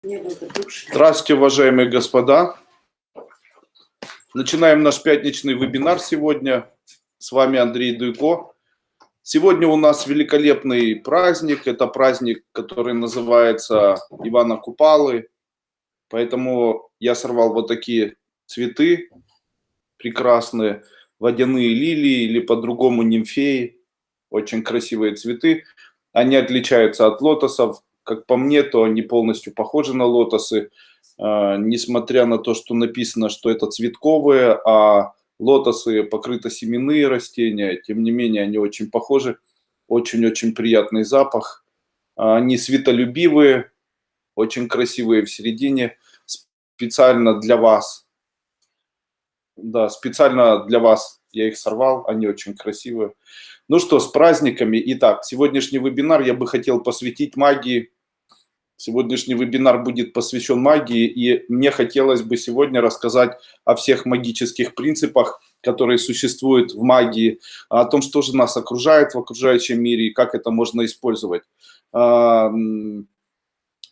Здравствуйте, уважаемые господа. Начинаем наш пятничный вебинар сегодня. С вами Андрей Дуйко. Сегодня у нас великолепный праздник. Это праздник, который называется Ивана Купалы. Поэтому я сорвал вот такие цветы прекрасные, водяные лилии или по-другому нимфеи. Очень красивые цветы. Они отличаются от лотосов. Как по мне, то они полностью похожи на лотосы. Несмотря на то, что написано, что это цветковые, а лотосы покрыты семенные растения, тем не менее они очень похожи. Очень-очень приятный запах. Они светолюбивые, очень красивые в середине. Специально для вас. Да, специально для вас я их сорвал, они очень красивые. Ну что, с праздниками. Итак, сегодняшний вебинар я бы хотел посвятить магии. Сегодняшний вебинар будет посвящен магии, и мне хотелось бы сегодня рассказать о всех магических принципах, которые существуют в магии, о том, что же нас окружает в окружающем мире и как это можно использовать. Наверное,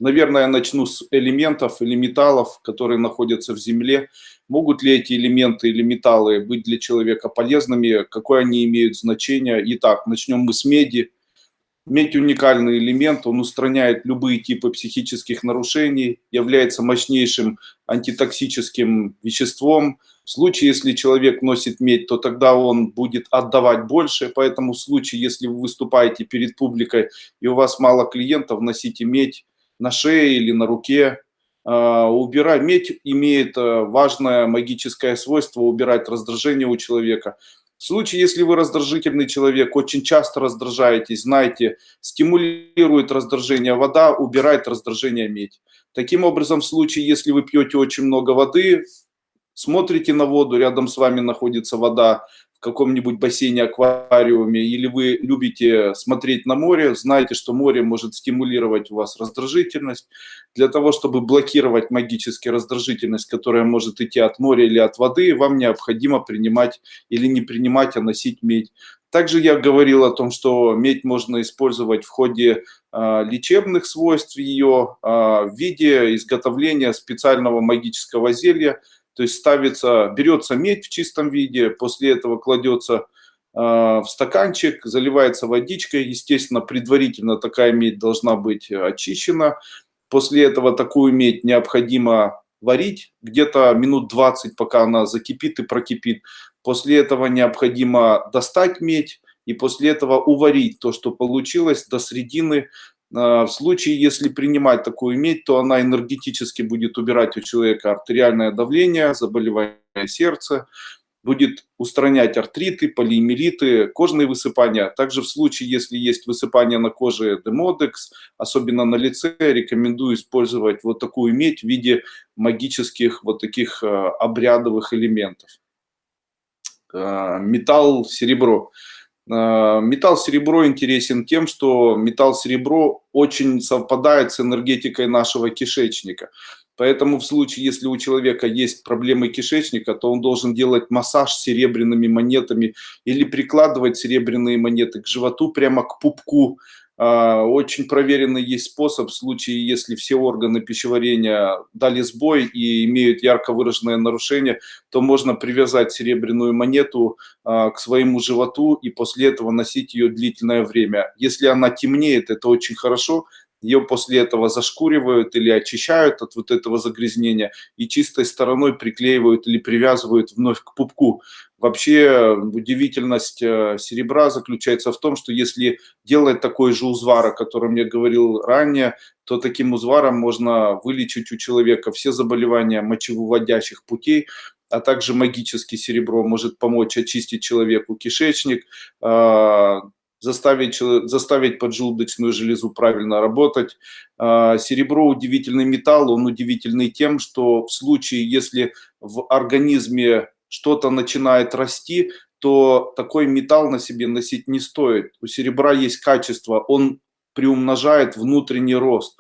я начну с элементов или металлов, которые находятся в Земле. Могут ли эти элементы или металлы быть для человека полезными? Какое они имеют значение? Итак, начнем мы с меди. Медь – уникальный элемент, он устраняет любые типы психических нарушений, является мощнейшим антитоксическим веществом. В случае, если человек носит медь, то тогда он будет отдавать больше, поэтому в случае, если вы выступаете перед публикой и у вас мало клиентов, носите медь на шее или на руке. Медь имеет важное магическое свойство убирать раздражение у человека. В случае, если вы раздражительный человек, очень часто раздражаетесь, знаете, стимулирует раздражение вода, убирает раздражение медь. Таким образом, в случае, если вы пьете очень много воды, смотрите на воду, рядом с вами находится вода в каком-нибудь бассейне, аквариуме, или вы любите смотреть на море, знаете, что море может стимулировать у вас раздражительность. Для того, чтобы блокировать магически раздражительность, которая может идти от моря или от воды, вам необходимо принимать или не принимать, а носить медь. Также я говорил о том, что медь можно использовать в ходе лечебных свойств ее, в виде изготовления специального магического зелья. То есть берется медь в чистом виде, после этого кладется в стаканчик, заливается водичкой. Естественно, предварительно такая медь должна быть очищена. После этого такую медь необходимо варить где-то минут 20, пока она закипит и прокипит. После этого необходимо достать медь и после этого уварить то, что получилось, до середины. В случае, если принимать такую медь, то она энергетически будет убирать у человека артериальное давление, заболевания сердца, будет устранять артриты, полиэмилиты, кожные высыпания. Также в случае, если есть высыпание на коже, демодекс, особенно на лице, рекомендую использовать вот такую медь в виде магических вот таких обрядовых элементов. Металл серебро. Металл серебро интересен тем, что металл серебро очень совпадает с энергетикой нашего кишечника. Поэтому в случае, если у человека есть проблемы кишечника, то он должен делать массаж серебряными монетами или прикладывать серебряные монеты к животу, прямо к пупку. Очень проверенный есть способ в случае, если все органы пищеварения дали сбой и имеют ярко выраженное нарушение, то можно привязать серебряную монету к своему животу и после этого носить ее длительное время. Если она темнеет, это очень хорошо. Ее после этого зашкуривают или очищают от вот этого загрязнения и чистой стороной приклеивают или привязывают вновь к пупку. Вообще удивительность серебра заключается в том, что если делать такой же узвар, о котором я говорил ранее, то таким узваром можно вылечить у человека все заболевания мочевыводящих путей, а также магически серебро может помочь очистить человеку кишечник, заставить поджелудочную железу правильно работать. Серебро удивительный металл, он удивительный тем, что в случае, если в организме что-то начинает расти, то такой металл на себе носить не стоит. У серебра есть качество, он приумножает внутренний рост.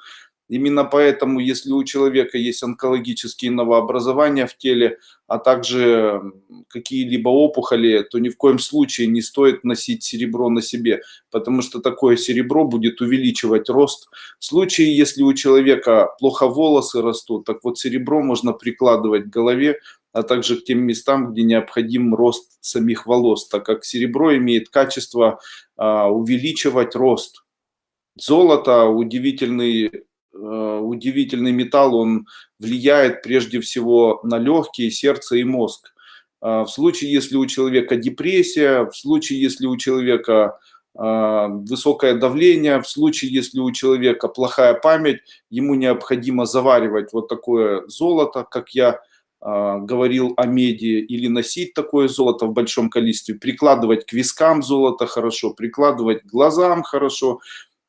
Именно поэтому, если у человека есть онкологические новообразования в теле, а также какие-либо опухоли, то ни в коем случае не стоит носить серебро на себе, потому что такое серебро будет увеличивать рост. В случае, если у человека плохо волосы растут, так вот серебро можно прикладывать к голове, а также к тем местам, где необходим рост самих волос, так как серебро имеет качество увеличивать рост. Золото удивительный металл, он влияет прежде всего на легкие, сердце и мозг. В случае, если у человека депрессия, в случае, если у человека высокое давление, в случае, если у человека плохая память, ему необходимо заваривать вот такое золото, как я говорил о меди, или носить такое золото в большом количестве, прикладывать к вискам золото хорошо, прикладывать к глазам хорошо.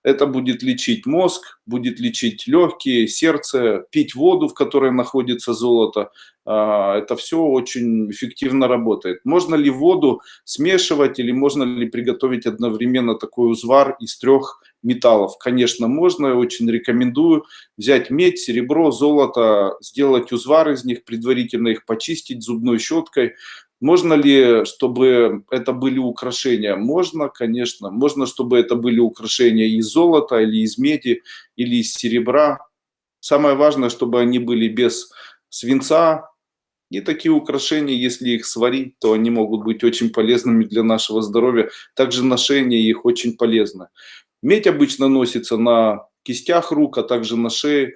Это будет лечить мозг, будет лечить легкие, сердце, пить воду, в которой находится золото. Это все очень эффективно работает. Можно ли воду смешивать или можно ли приготовить одновременно такой узвар из 3 металлов? Конечно, можно. Я очень рекомендую взять медь, серебро, золото, сделать узвар из них, предварительно их почистить зубной щеткой. Можно ли, чтобы это были украшения? Можно, конечно. Можно, чтобы это были украшения из золота или из меди, или из серебра. Самое важное, чтобы они были без свинца. И такие украшения, если их сварить, то они могут быть очень полезными для нашего здоровья. Также ношение их очень полезно. Медь обычно носится на кистях рук, а также на шее.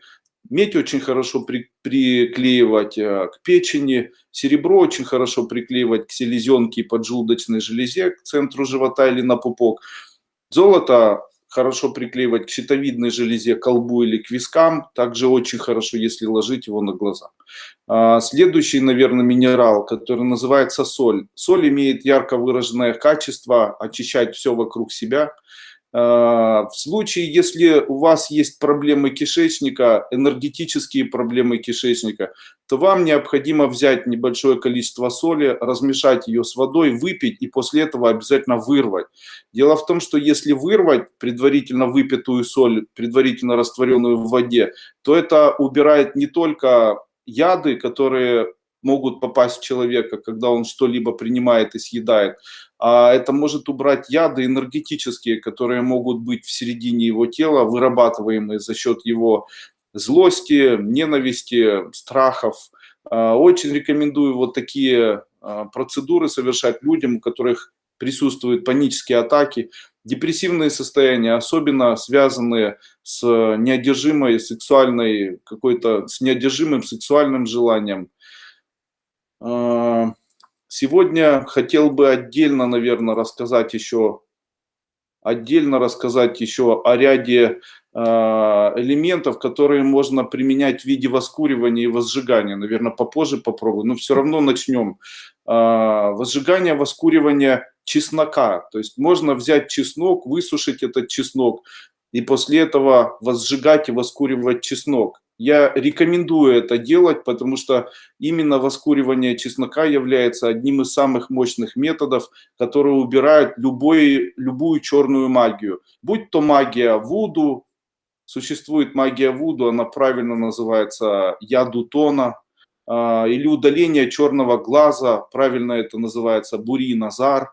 Медь очень хорошо приклеивать к печени, серебро очень хорошо приклеивать к селезенке и поджелудочной железе, к центру живота или на пупок. Золото хорошо приклеивать к щитовидной железе, к колбу или к вискам. Также очень хорошо, если ложить его на глаза. Следующий, наверное, минерал, который называется соль. Соль имеет ярко выраженное качество очищать все вокруг себя. В случае, если у вас есть проблемы кишечника, энергетические проблемы кишечника, то вам необходимо взять небольшое количество соли, размешать ее с водой, выпить и после этого обязательно вырвать. Дело в том, что если вырвать предварительно выпитую соль, предварительно растворенную в воде, то это убирает не только яды, которые могут попасть в человека, когда он что-либо принимает и съедает, а это может убрать яды энергетические, которые могут быть в середине его тела, вырабатываемые за счет его злости, ненависти, страхов. Очень рекомендую вот такие процедуры совершать людям, у которых присутствуют панические атаки, депрессивные состояния, особенно связанные с неодержимой сексуальной, с неодержимым сексуальным желанием. Сегодня хотел бы наверное, отдельно рассказать еще о ряде элементов, которые можно применять в виде воскуривания и возжигания. Наверное, попозже попробую, но все равно начнем. Возжигание, воскуривание чеснока. То есть можно взять чеснок, высушить этот чеснок и после этого возжигать и воскуривать чеснок. Я рекомендую это делать, потому что именно воскуривание чеснока является одним из самых мощных методов, которые убирают любую черную магию. Будь то магия вуду, существует магия вуду, она правильно называется ядутона, или удаление черного глаза, правильно это называется бури-назар,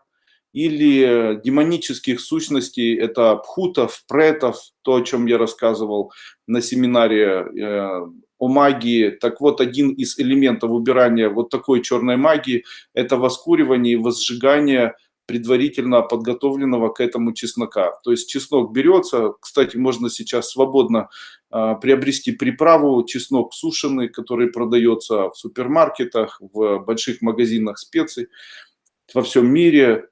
или демонических сущностей, это пхутов, претов, то, о чем я рассказывал на семинаре о магии. Так вот, один из элементов убирания вот такой черной магии – это воскуривание и возжигание предварительно подготовленного к этому чеснока. То есть чеснок берется, кстати, можно сейчас свободно приобрести приправу, чеснок сушеный, который продается в супермаркетах, в больших магазинах специй во всем мире.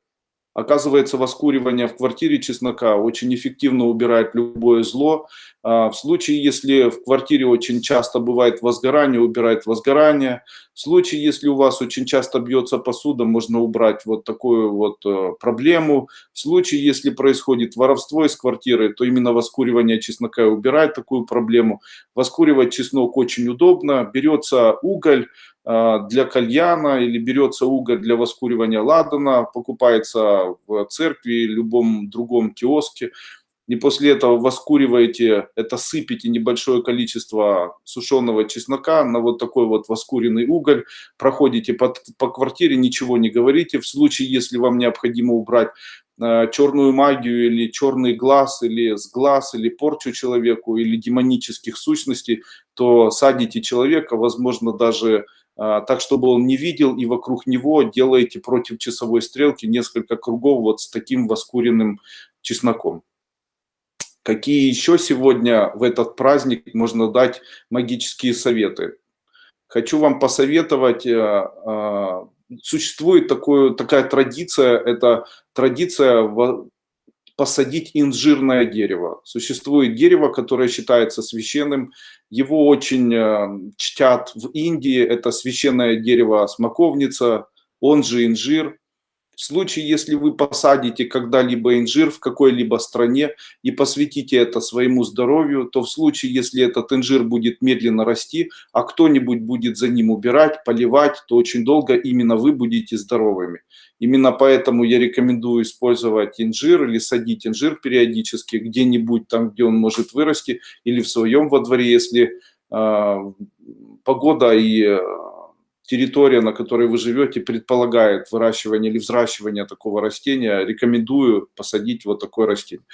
Оказывается, воскуривание в квартире чеснока очень эффективно убирает любое зло. В случае, если в квартире очень часто бывает возгорание, убирает возгорание. В случае, если у вас очень часто бьется посуда, можно убрать вот такую вот проблему. В случае, если происходит воровство из квартиры, то именно воскуривание чеснока убирает такую проблему. Воскуривать чеснок очень удобно. Берется уголь для кальяна или берется уголь для воскуривания ладана, покупается в церкви или любом другом киоске. и после этого воскуриваете, это сыпите небольшое количество сушеного чеснока на вот такой вот воскуренный уголь, проходите по квартире, ничего не говорите. В случае, если вам необходимо убрать черную магию или черный глаз, или сглаз, или порчу человеку, или демонических сущностей, то садите человека, возможно, даже так, чтобы он не видел, и вокруг него делаете против часовой стрелки несколько кругов вот с таким воскуренным чесноком. Какие еще сегодня в этот праздник можно дать магические советы? Хочу вам посоветовать, существует такая традиция, это традиция посадить инжирное дерево. Существует дерево, которое считается священным, его очень чтят в Индии, это священное дерево смоковница, он же инжир. В случае, если вы посадите когда-либо инжир в какой-либо стране и посвятите это своему здоровью, то в случае, если этот инжир будет медленно расти, а кто-нибудь будет за ним убирать, поливать, то очень долго именно вы будете здоровыми. Именно поэтому я рекомендую использовать инжир или садить инжир периодически где-нибудь там, где он может вырасти, или в своем во дворе, если погода и территория, на которой вы живете, предполагает выращивание или взращивание такого растения, рекомендую посадить вот такое растение.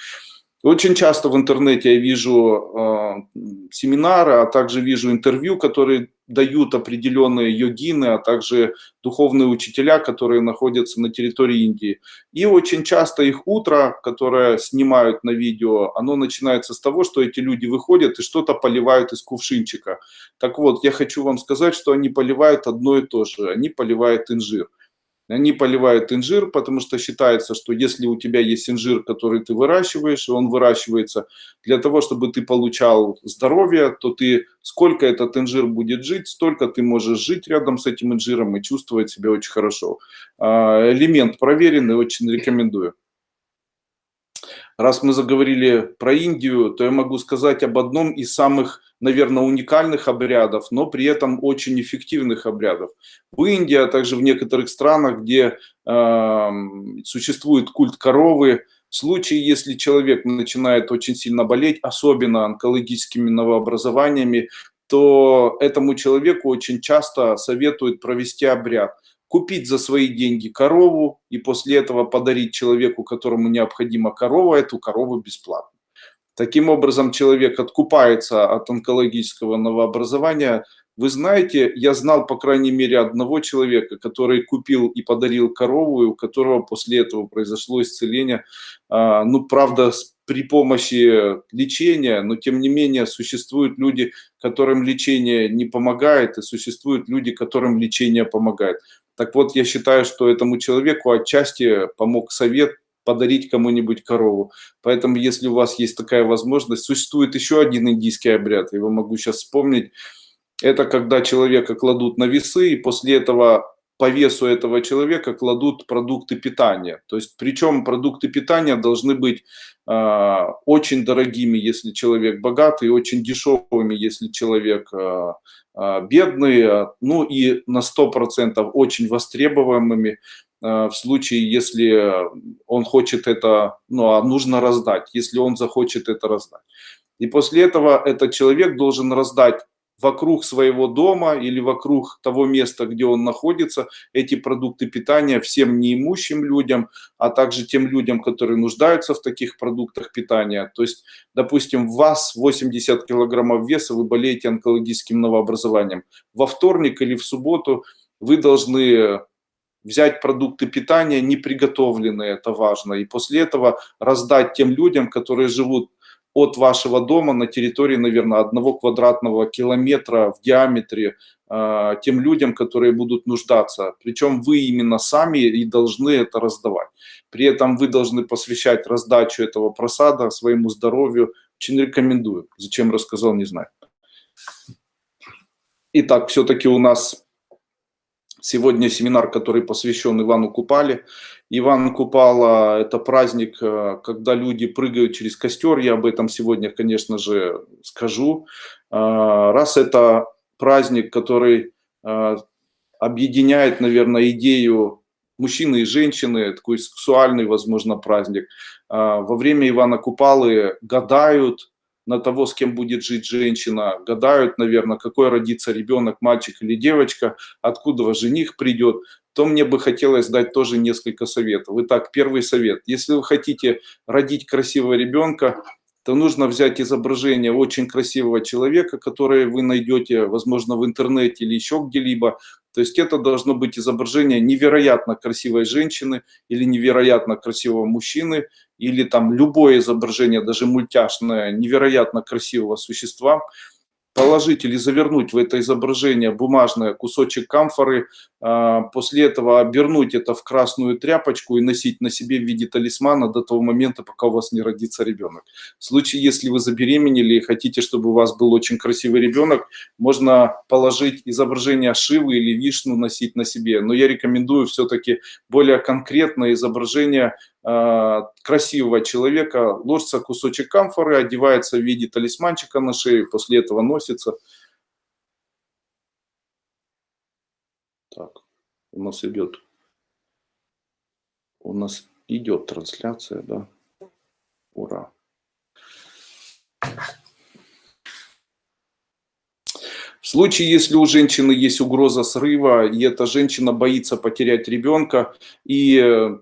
Очень часто в интернете я вижу семинары, а также вижу интервью, которые дают определенные йогины, а также духовные учителя, которые находятся на территории Индии. И очень часто их утро, которое снимают на видео, оно начинается с того, что эти люди выходят и что-то поливают из кувшинчика. Так вот, я хочу вам сказать, что они поливают одно и то же. Они поливают инжир. Они поливают инжир, потому что считается, что если у тебя есть инжир, который ты выращиваешь, и он выращивается для того, чтобы ты получал здоровье, то ты, сколько этот инжир будет жить, столько ты можешь жить рядом с этим инжиром и чувствовать себя очень хорошо. Элемент проверенный, очень рекомендую. Раз мы заговорили про Индию, то я могу сказать об одном из самых, наверное, уникальных обрядов, но при этом очень эффективных обрядов. В Индии, а также в некоторых странах, где существует культ коровы, в случае, если человек начинает очень сильно болеть, особенно онкологическими новообразованиями, то этому человеку очень часто советуют провести обряд. Купить за свои деньги корову и после этого подарить человеку, которому необходима корова, эту корову бесплатно. Таким образом, человек откупается от онкологического новообразования. Вы знаете, я знал, по крайней мере, одного человека, который купил и подарил корову, и у которого после этого произошло исцеление. Ну, правда, при помощи лечения, но тем не менее существуют люди, которым лечение не помогает, и существуют люди, которым лечение помогает. Так вот, я считаю, что этому человеку отчасти помог совет подарить кому-нибудь корову. Поэтому, если у вас есть такая возможность, существует еще один индийский обряд, его могу сейчас вспомнить. Это когда человека кладут на весы, и после этого по весу этого человека кладут продукты питания. То есть, причем продукты питания должны быть очень дорогими, если человек богатый, и очень дешевыми, если человек бедный, ну и на 100% очень востребованными в случае, если он хочет это, ну, а нужно раздать, если он захочет это раздать. И после этого этот человек должен раздать вокруг своего дома или вокруг того места, где он находится, эти продукты питания всем неимущим людям, а также тем людям, которые нуждаются в таких продуктах питания. То есть, допустим, у вас 80 килограммов веса, вы болеете онкологическим новообразованием. Во вторник или в субботу вы должны взять продукты питания неприготовленные, это важно, и после этого раздать тем людям, которые живут от вашего дома на территории, наверное, 1 квадратного километра в диаметре, тем людям, которые будут нуждаться. Причем вы именно сами и должны это раздавать. При этом вы должны посвящать раздачу этого просада своему здоровью. Очень рекомендую. Зачем рассказал, не знаю. Итак, все-таки у нас сегодня семинар, который посвящен Ивану Купале. Иван Купала – это праздник, когда люди прыгают через костер. Я об этом сегодня, конечно же, скажу. Раз это праздник, который объединяет, наверное, идею мужчины и женщины, такой сексуальный, возможно, праздник. во время Ивана Купалы гадают на того, с кем будет жить женщина, гадают, наверное, какой родится ребенок, мальчик или девочка, откуда жених придет, то мне бы хотелось дать тоже несколько советов. Итак, первый совет. Если вы хотите родить красивого ребенка, то нужно взять изображение очень красивого человека, которое вы найдете, возможно, в интернете или еще где-либо. То есть это должно быть изображение невероятно красивой женщины или невероятно красивого мужчины, или там любое изображение, даже мультяшное, невероятно красивого существа. Положить или завернуть в это изображение бумажное кусочек камфоры, после этого обернуть это в красную тряпочку и носить на себе в виде талисмана до того момента, пока у вас не родится ребенок. В случае, если вы забеременели и хотите, чтобы у вас был очень красивый ребенок, можно положить изображение Шивы или Вишну носить на себе. Но я рекомендую все-таки более конкретное изображение красивого человека. Ложится кусочек камфоры, одевается в виде талисманчика на шею, после этого носится. Так, у нас идет трансляция, да? Ура! В случае, если у женщины есть угроза срыва, и эта женщина боится потерять ребенка, и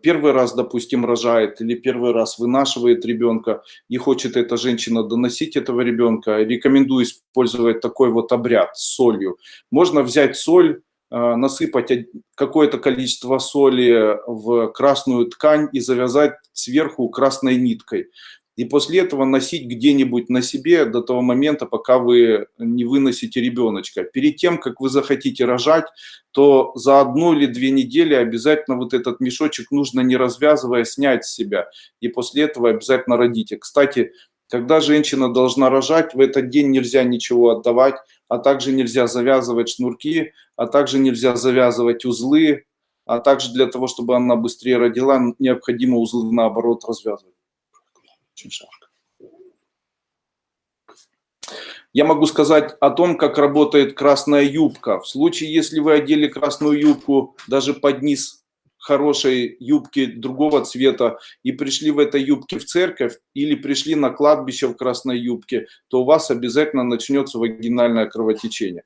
первый раз, допустим, рожает, или первый раз вынашивает ребенка, и хочет эта женщина доносить этого ребенка, рекомендую использовать такой вот обряд с солью. Можно взять соль, насыпать какое-то количество соли в красную ткань и завязать сверху красной ниткой. И после этого носить где-нибудь на себе до того момента, пока вы не выносите ребеночка. Перед тем, как вы захотите рожать, то за 1 или 2 недели обязательно вот этот мешочек нужно, не развязывая, снять с себя. И после этого обязательно родите. Кстати, когда женщина должна рожать, в этот день нельзя ничего отдавать, а также нельзя завязывать шнурки, а также нельзя завязывать узлы, а также для того, чтобы она быстрее родила, необходимо узлы наоборот развязывать. Очень жарко. Я могу сказать о том, как работает красная юбка. В случае, если вы одели красную юбку даже под низ хорошей юбки другого цвета и пришли в этой юбке в церковь или пришли на кладбище в красной юбке, то у вас обязательно начнется вагинальное кровотечение.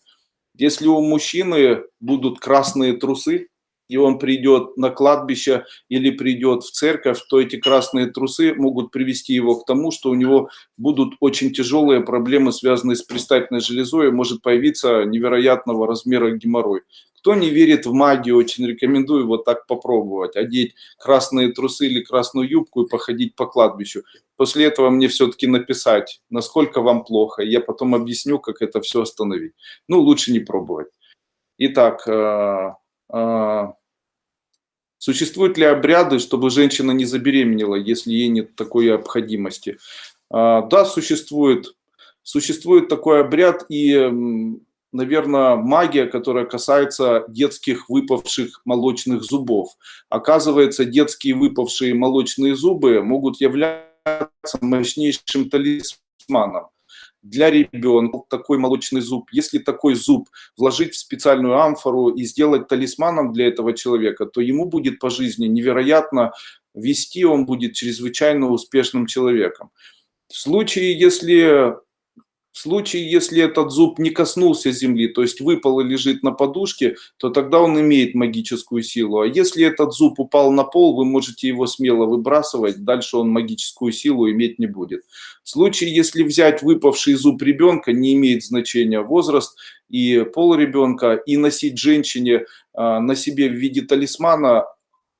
Если у мужчины будут красные трусы, и он придет на кладбище или придет в церковь, то эти красные трусы могут привести его к тому, что у него будут очень тяжелые проблемы, связанные с предстательной железой, и может появиться невероятного размера геморрой. Кто не верит в магию, очень рекомендую вот так попробовать. Одеть красные трусы или красную юбку и походить по кладбищу. После этого мне все-таки написать, насколько вам плохо. Я потом объясню, как это все остановить. Ну, лучше не пробовать. Итак, существуют ли обряды, чтобы женщина не забеременела, если ей нет такой необходимости? Да, существует. Существует такой обряд и, наверное, магия, которая касается детских выпавших молочных зубов. Оказывается, детские выпавшие молочные зубы могут являться мощнейшим талисманом для ребенка. Такой молочный зуб, если такой зуб вложить в специальную амфору и сделать талисманом для этого человека, то ему будет по жизни невероятно вести, он будет чрезвычайно успешным человеком. В случае, если этот зуб не коснулся земли, то есть выпал и лежит на подушке, то тогда он имеет магическую силу. А если этот зуб упал на пол, вы можете его смело выбрасывать, дальше он магическую силу иметь не будет. В случае, если взять выпавший зуб ребенка, не имеет значения возраст и пол ребенка, и носить женщине на себе в виде талисмана,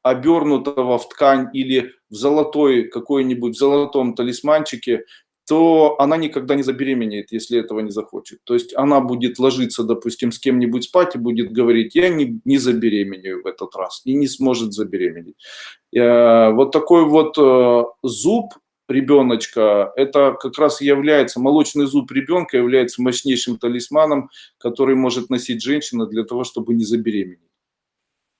обернутого в ткань или в какой-нибудь золотом талисманчике, то она никогда не забеременеет, если этого не захочет. То есть она будет ложиться, допустим, с кем-нибудь спать и будет говорить, я не забеременею в этот раз, и не сможет забеременеть. Вот такой вот зуб ребеночка, это как раз является, молочный зуб ребенка является мощнейшим талисманом, который может носить женщина для того, чтобы не забеременеть.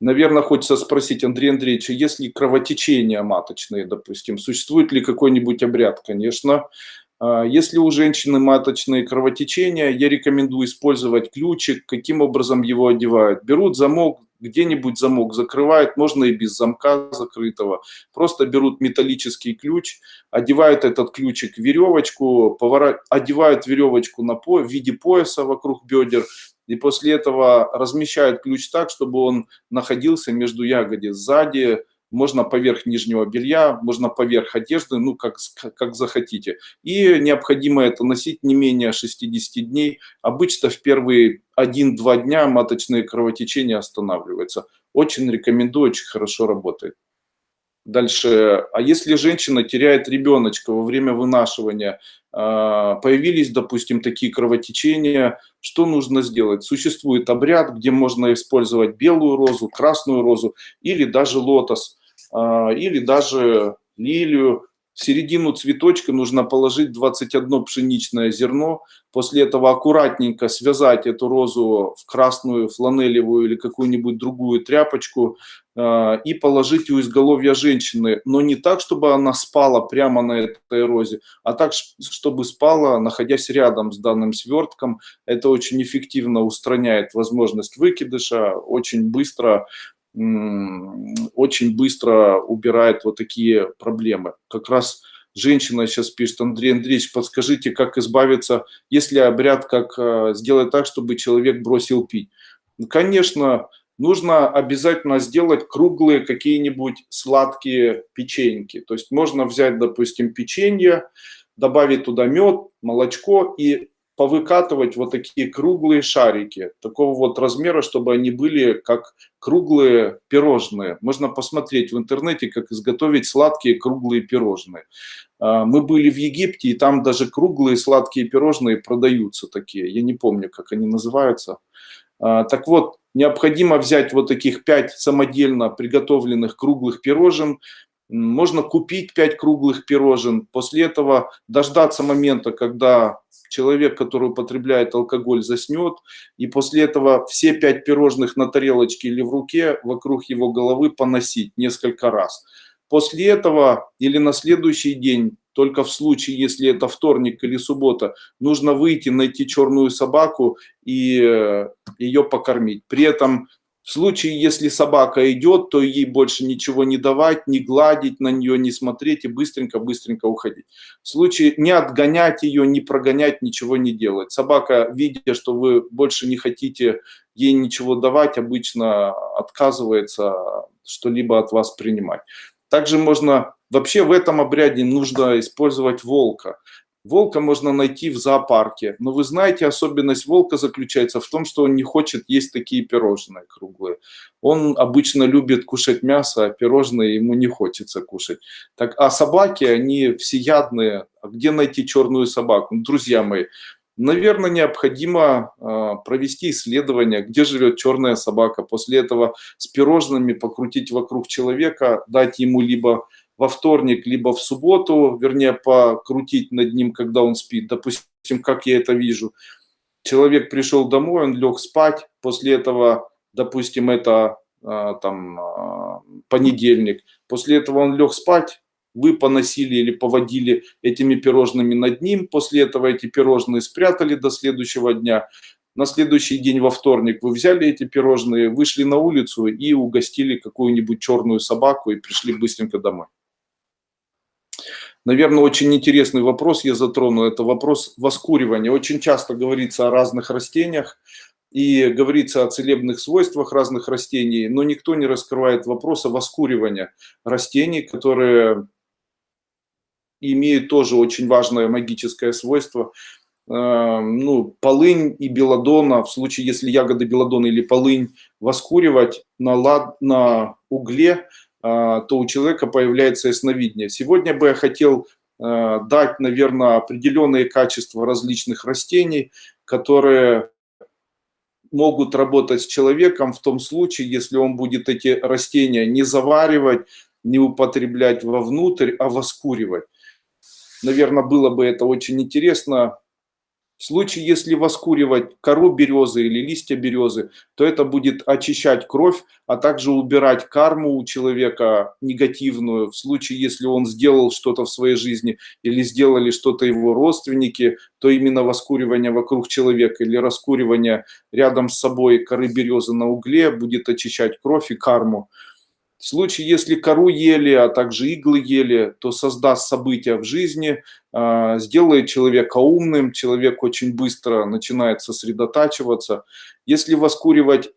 Наверное, хочется спросить, Андрей Андреевич, есть ли кровотечения маточные, допустим, существует ли какой-нибудь обряд? Конечно. Если у женщины маточные кровотечения, я рекомендую использовать ключик. Каким образом его одевают? Берут замок, где-нибудь замок закрывают, можно и без замка закрытого. Просто берут металлический ключ, одевают этот ключик в веревочку, одевают веревочку в виде пояса вокруг бедер, и после этого размещают ключ так, чтобы он находился между ягодиц сзади. Можно поверх нижнего белья, можно поверх одежды, ну как захотите. И необходимо это носить не менее 60 дней. Обычно в первые 1-2 дня маточные кровотечения останавливаются. Очень рекомендую, очень хорошо работает. Дальше, а если женщина теряет ребеночка во время вынашивания, появились, допустим, такие кровотечения, что нужно сделать? Существует обряд, где можно использовать белую розу, красную розу или даже лотос, или даже лилию. В середину цветочка нужно положить 21 пшеничное зерно. После этого аккуратненько связать эту розу в красную фланелевую или какую-нибудь другую тряпочку и положить у изголовья женщины. Но не так, чтобы она спала прямо на этой розе, а так, чтобы спала, находясь рядом с данным свертком. Это очень эффективно устраняет возможность выкидыша, очень быстро убирает вот такие проблемы. Как раз женщина сейчас пишет: Андрей Андреевич, подскажите, как избавиться, если обряд, как сделать так, чтобы человек бросил пить. Ну, конечно, нужно обязательно сделать круглые какие-нибудь сладкие печеньки. То есть можно взять, допустим, печенье, добавить туда мед, молочко и повыкатывать вот такие круглые шарики такого вот размера, чтобы они были как круглые пирожные. Можно посмотреть в интернете, как изготовить сладкие круглые пирожные. Мы были в Египте, и там даже круглые сладкие пирожные продаются такие. Я не помню, как они называются. Так вот, необходимо взять вот таких 5 самодельно приготовленных круглых пирожен. Можно купить 5 круглых пирожен. После этого дождаться момента, когда человек, который употребляет алкоголь, заснет. И после этого все 5 пирожных на тарелочке или в руке вокруг его головы поносить несколько раз. После этого или на следующий день, только в случае, если это вторник или суббота, нужно выйти, найти черную собаку и ее покормить. При этом в случае, если собака идет, то ей больше ничего не давать, не гладить на нее, не смотреть и быстренько-быстренько уходить. В случае не отгонять ее, не прогонять, ничего не делать. Собака, видя, что вы больше не хотите ей ничего давать, обычно отказывается что-либо от вас принимать. Также можно, вообще в этом обряде нужно использовать волка. Волка можно найти в зоопарке, но вы знаете, особенность волка заключается в том, что он не хочет есть такие пирожные круглые. Он обычно любит кушать мясо, а пирожные ему не хочется кушать. Так, а собаки, они всеядные. А где найти черную собаку? Друзья мои, наверное, необходимо провести исследование, где живет черная собака. После этого с пирожными покрутить вокруг человека, дать ему либо во вторник, либо в субботу, вернее, покрутить над ним, когда он спит. Допустим, как я это вижу. Человек пришел домой, он лег спать, после этого, допустим, это понедельник, после этого он лег спать, вы поносили или поводили этими пирожными над ним, после этого эти пирожные спрятали до следующего дня. На следующий день, во вторник, вы взяли эти пирожные, вышли на улицу и угостили какую-нибудь черную собаку и пришли быстренько домой. Наверное, очень интересный вопрос я затрону. Это вопрос воскуривания. Очень часто говорится о разных растениях и говорится о целебных свойствах разных растений, но никто не раскрывает вопроса воскуривания растений, которые имеют тоже очень важное магическое свойство. Полынь и белладонна, в случае, если ягоды белладонна или полынь воскуривать на угле, то у человека появляется ясновидение. Сегодня бы я хотел дать, наверное, определенные качества различных растений, которые могут работать с человеком в том случае, если он будет эти растения не заваривать, не употреблять вовнутрь, а воскуривать. Наверное, было бы это очень интересно. В случае, если воскуривать кору березы или листья березы, то это будет очищать кровь, а также убирать карму у человека негативную. В случае, если он сделал что-то в своей жизни или сделали что-то его родственники, то именно воскуривание вокруг человека или раскуривание рядом с собой коры березы на угле будет очищать кровь и карму. В случае, если кору ели, а также иглы ели, то создаст события в жизни, сделает человека умным, человек очень быстро начинает сосредотачиваться. Если воскуривать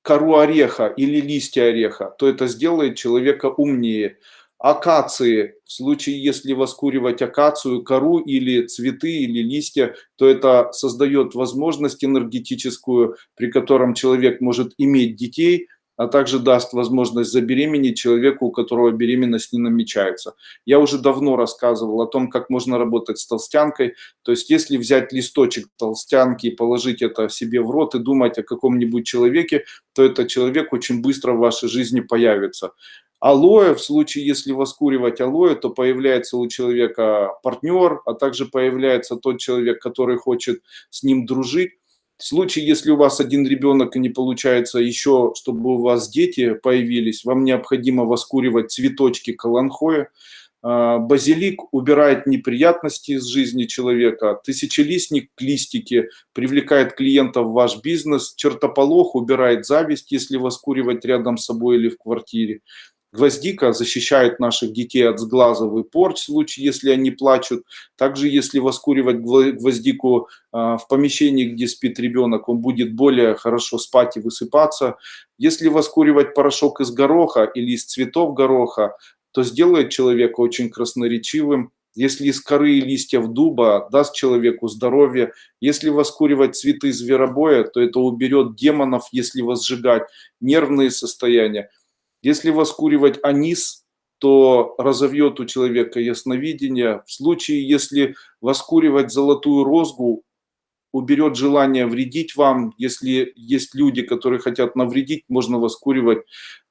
кору ореха или листья ореха, то это сделает человека умнее. Акации, в случае, если воскуривать акацию, кору или цветы, или листья, то это создает возможность энергетическую, при котором человек может иметь детей, а также даст возможность забеременеть человеку, у которого беременность не намечается. Я уже давно рассказывал о том, как можно работать с толстянкой. То есть, если взять листочек толстянки и положить это себе в рот и думать о каком-нибудь человеке, то этот человек очень быстро в вашей жизни появится. Алоэ, в случае, если воскуривать алоэ, то появляется у человека партнер, а также появляется тот человек, который хочет с ним дружить. В случае, если у вас один ребенок и не получается еще, чтобы у вас дети появились, вам необходимо воскуривать цветочки каланхоя. Базилик убирает неприятности из жизни человека. Тысячелистник, листики, привлекает клиентов в ваш бизнес. Чертополох убирает зависть, если воскуривать рядом с собой или в квартире. Гвоздика защищает наших детей от сглазов и порч в случае, если они плачут. Также, если воскуривать гвоздику в помещении, где спит ребенок, он будет более хорошо спать и высыпаться. Если воскуривать порошок из гороха или из цветов гороха, то сделает человека очень красноречивым. Если из коры и листьев дуба, даст человеку здоровье. Если воскуривать цветы зверобоя, то это уберет демонов, если возжигать нервные состояния. Если воскуривать анис, то разовьет у человека ясновидение. В случае, если воскуривать золотую розгу, уберет желание вредить вам. Если есть люди, которые хотят навредить, можно воскуривать.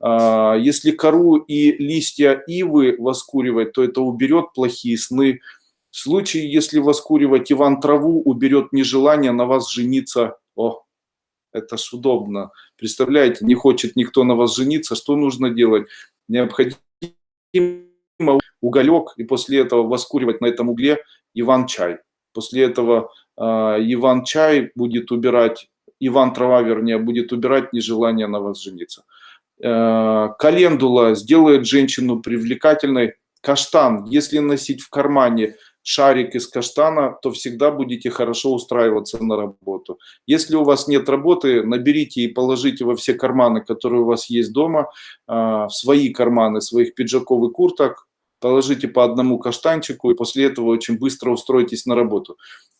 Если кору и листья ивы воскуривать, то это уберет плохие сны. В случае, если воскуривать Иван траву, уберет нежелание на вас жениться. О, это ж удобно. Представляете, не хочет никто на вас жениться, что нужно делать? Необходимо уголек, и после этого воскуривать на этом угле Иван-чай. После этого Иван-чай будет убирать, Иван-трава, вернее, будет убирать нежелание на вас жениться. Календула сделает женщину привлекательной. Каштан, если носить в кармане шарик из каштана, то всегда будете хорошо устраиваться на работу. Если у вас нет работы, наберите и положите во все карманы, которые у вас есть дома, в свои карманы своих пиджаков и курток, положите по одному каштанчику, и после этого очень быстро устроитесь на работу.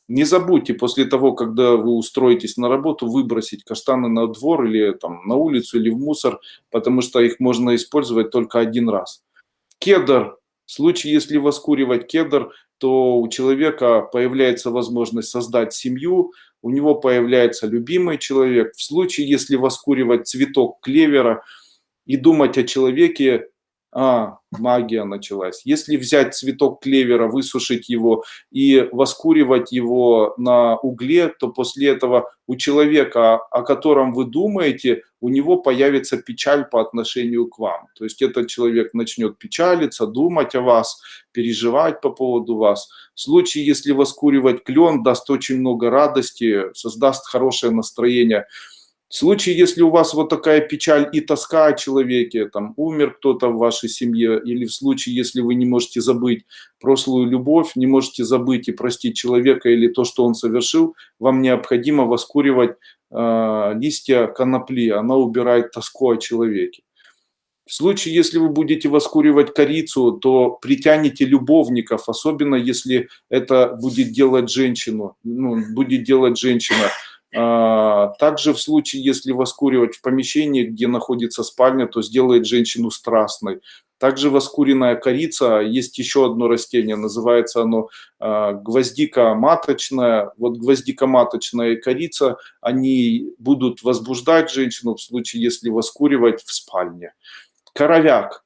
Не забудьте после того, когда вы устроитесь на работу, выбросить каштаны на двор или там, на улицу или в мусор, потому что их можно использовать только один раз. Кедр. В случае, если воскуривать кедр, то у человека появляется возможность создать семью, у него появляется любимый человек. В случае, если воскуривать цветок клевера и думать о человеке, магия началась. Если взять цветок клевера, высушить его и воскуривать его на угле, то после этого у человека, о котором вы думаете, у него появится печаль по отношению к вам. То есть этот человек начнет печалиться, думать о вас, переживать по поводу вас. В случае, если воскуривать клен, даст очень много радости, создаст хорошее настроение. В случае, если у вас вот такая печаль и тоска о человеке, там умер кто-то в вашей семье, или в случае, если вы не можете забыть прошлую любовь, не можете забыть и простить человека или то, что он совершил, вам необходимо воскуривать листья конопли, она убирает тоску о человеке. В случае, если вы будете воскуривать корицу, то притянете любовников, особенно если это будет делать женщина. Также в случае, если воскуривать в помещении, где находится спальня, то сделает женщину страстной. Также воскуренная корица, есть еще одно растение, называется оно гвоздика маточная. Вот гвоздика маточная и корица, они будут возбуждать женщину в случае, если воскуривать в спальне. Коровяк.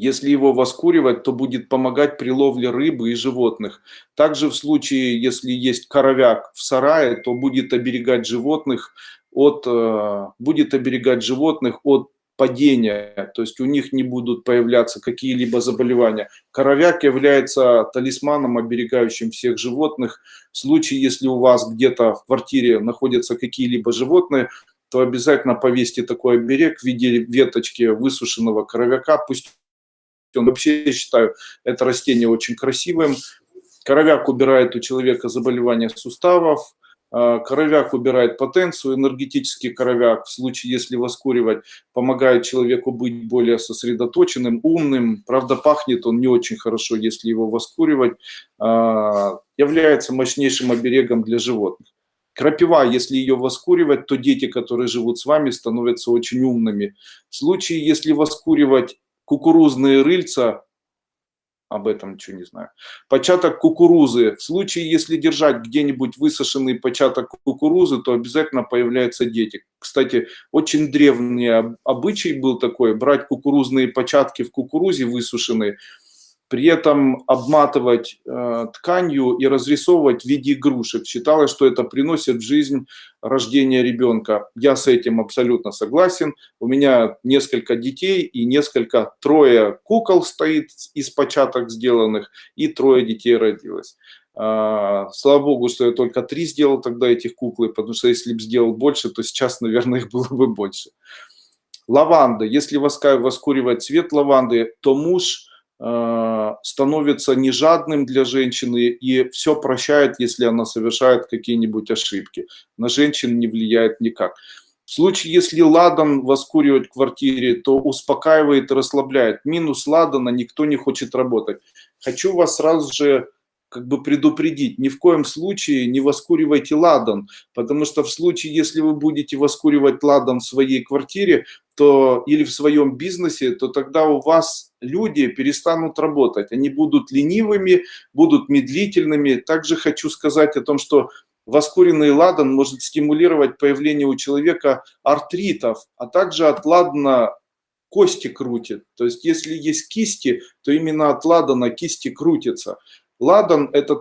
Если его воскуривать, то будет помогать при ловле рыбы и животных. Также в случае, если есть коровяк в сарае, то будет оберегать животных от падения, то есть у них не будут появляться какие-либо заболевания. Коровяк является талисманом, оберегающим всех животных. В случае, если у вас где-то в квартире находятся какие-либо животные, то обязательно повесьте такой оберег в виде веточки высушенного коровяка. Пусть он, вообще, я считаю, это растение очень красивым. Коровяк убирает у человека заболевания суставов, коровяк убирает потенцию, энергетический коровяк, в случае, если воскуривать, помогает человеку быть более сосредоточенным, умным. Правда, пахнет он не очень хорошо, если его воскуривать. Является мощнейшим оберегом для животных. Крапива, если ее воскуривать, то дети, которые живут с вами, становятся очень умными. В случае, если воскуривать кукурузные рыльца, об этом ничего не знаю. Початок кукурузы. В случае, если держать где-нибудь высушенный початок кукурузы, то обязательно появляются дети. Кстати, очень древний обычай был такой: брать кукурузные початки в кукурузе высушенные, при этом обматывать тканью и разрисовывать в виде игрушек. Считалось, что это приносит в жизнь рождение ребенка. Я с этим абсолютно согласен. У меня несколько детей и трое кукол стоит из початок сделанных, и трое детей родилось. Слава богу, что я только 3 сделал тогда этих куклы, потому что если бы сделал больше, то сейчас, наверное, их было бы больше. Лаванда. Если воскуривать цвет лаванды, то муж становится не жадным для женщины и все прощает, если она совершает какие-нибудь ошибки. На женщин не влияет никак. В случае, если ладан воскуривать в квартире, то успокаивает и расслабляет. Минус ладана: никто не хочет работать. Хочу вас сразу же предупредить: ни в коем случае не воскуривайте ладан, потому что в случае, если вы будете воскуривать ладан в своей квартире, или в своем бизнесе, то тогда у вас люди перестанут работать. Они будут ленивыми, будут медлительными. Также хочу сказать о том, что воскуренный ладан может стимулировать появление у человека артритов, а также от ладана кости крутит. То есть, если есть кисти, то именно от ладана кисти крутятся. Ладан – это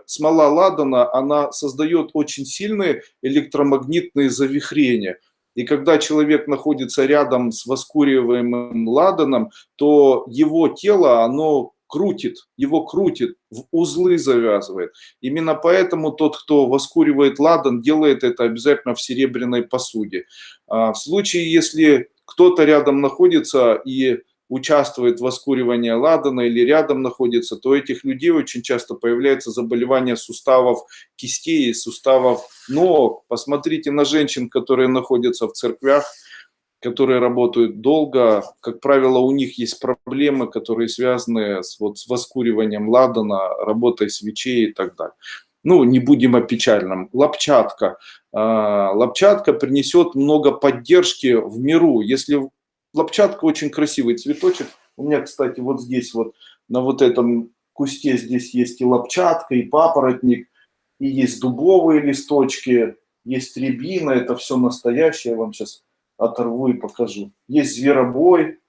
смола ладана, она создает очень сильные электромагнитные завихрения. И когда человек находится рядом с воскуриваемым ладаном, то его тело, его крутит, в узлы завязывает. Именно поэтому тот, кто воскуривает ладан, делает это обязательно в серебряной посуде. В случае, если кто-то рядом находится и участвует в воскуривании ладана или рядом находится, то у этих людей очень часто появляется заболевание суставов кистей и суставов ног. Посмотрите на женщин, которые находятся в церквях, которые работают долго. Как правило, у них есть проблемы, которые связаны с воскуриванием ладана, работой свечей и так далее. Не будем о печальном. Лопчатка. Лопчатка принесет много поддержки в миру. Лопчатка очень красивый цветочек. У меня, кстати, вот здесь на этом кусте здесь есть и лопчатка, и папоротник, и есть дубовые листочки, есть рябина. Это все настоящее. Я вам сейчас оторву и покажу. Есть зверобой,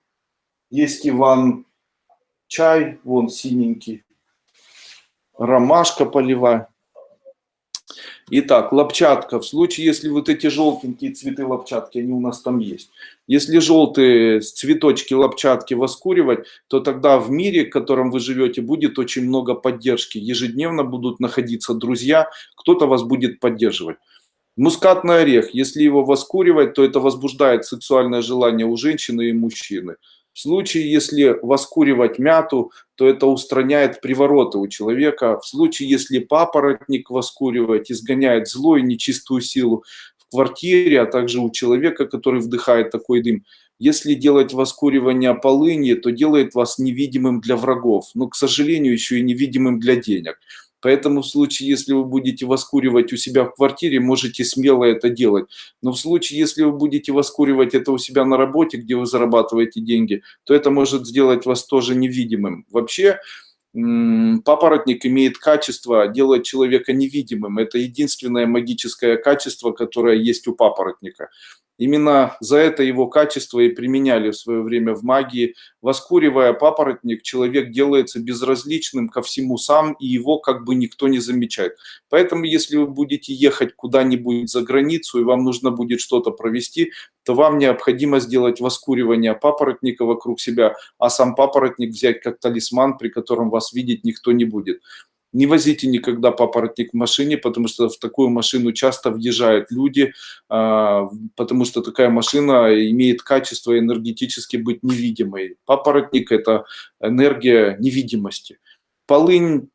есть иван-чай, вон синенький, ромашка полевая. Итак, лопчатка. В случае, если эти желтенькие цветы лопчатки, они у нас там есть. Если желтые цветочки лопчатки воскуривать, то тогда в мире, в котором вы живете, будет очень много поддержки. Ежедневно будут находиться друзья, кто-то вас будет поддерживать. Мускатный орех. Если его воскуривать, то это возбуждает сексуальное желание у женщины и мужчины. В случае, если воскуривать мяту, то это устраняет привороты у человека. В случае, если папоротник воскуривать, изгоняет зло и нечистую силу в квартире, а также у человека, который вдыхает такой дым. Если делать воскуривание полыни, то делает вас невидимым для врагов, но, к сожалению, еще и невидимым для денег. Поэтому в случае, если вы будете воскуривать у себя в квартире, можете смело это делать. Но в случае, если вы будете воскуривать это у себя на работе, где вы зарабатываете деньги, то это может сделать вас тоже невидимым. Вообще, папоротник имеет качество делать человека невидимым. Это единственное магическое качество, которое есть у папоротника. Именно за это его качество и применяли в свое время в магии. Воскуривая папоротник, человек делается безразличным ко всему сам, и его как бы никто не замечает. Поэтому, если вы будете ехать куда-нибудь за границу, и вам нужно будет что-то провести, то вам необходимо сделать воскуривание папоротника вокруг себя, а сам папоротник взять как талисман, при котором вас видеть никто не будет. Не возите никогда папоротник в машине, потому что в такую машину часто въезжают люди, потому что такая машина имеет качество энергетически быть невидимой. Папоротник – это энергия невидимости. Полынь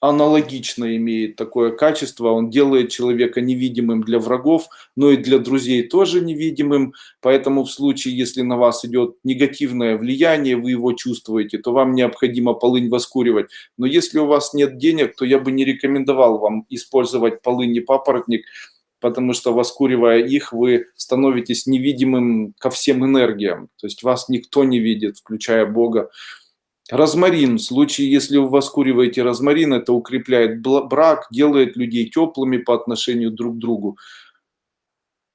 аналогично имеет такое качество, он делает человека невидимым для врагов, но и для друзей тоже невидимым, поэтому в случае, если на вас идет негативное влияние, вы его чувствуете, то вам необходимо полынь воскуривать. Но если у вас нет денег, то я бы не рекомендовал вам использовать полынь и папоротник, потому что, воскуривая их, вы становитесь невидимым ко всем энергиям, то есть вас никто не видит, включая Бога. Розмарин. В случае, если вы воскуриваете розмарин, это укрепляет брак, делает людей теплыми по отношению друг к другу.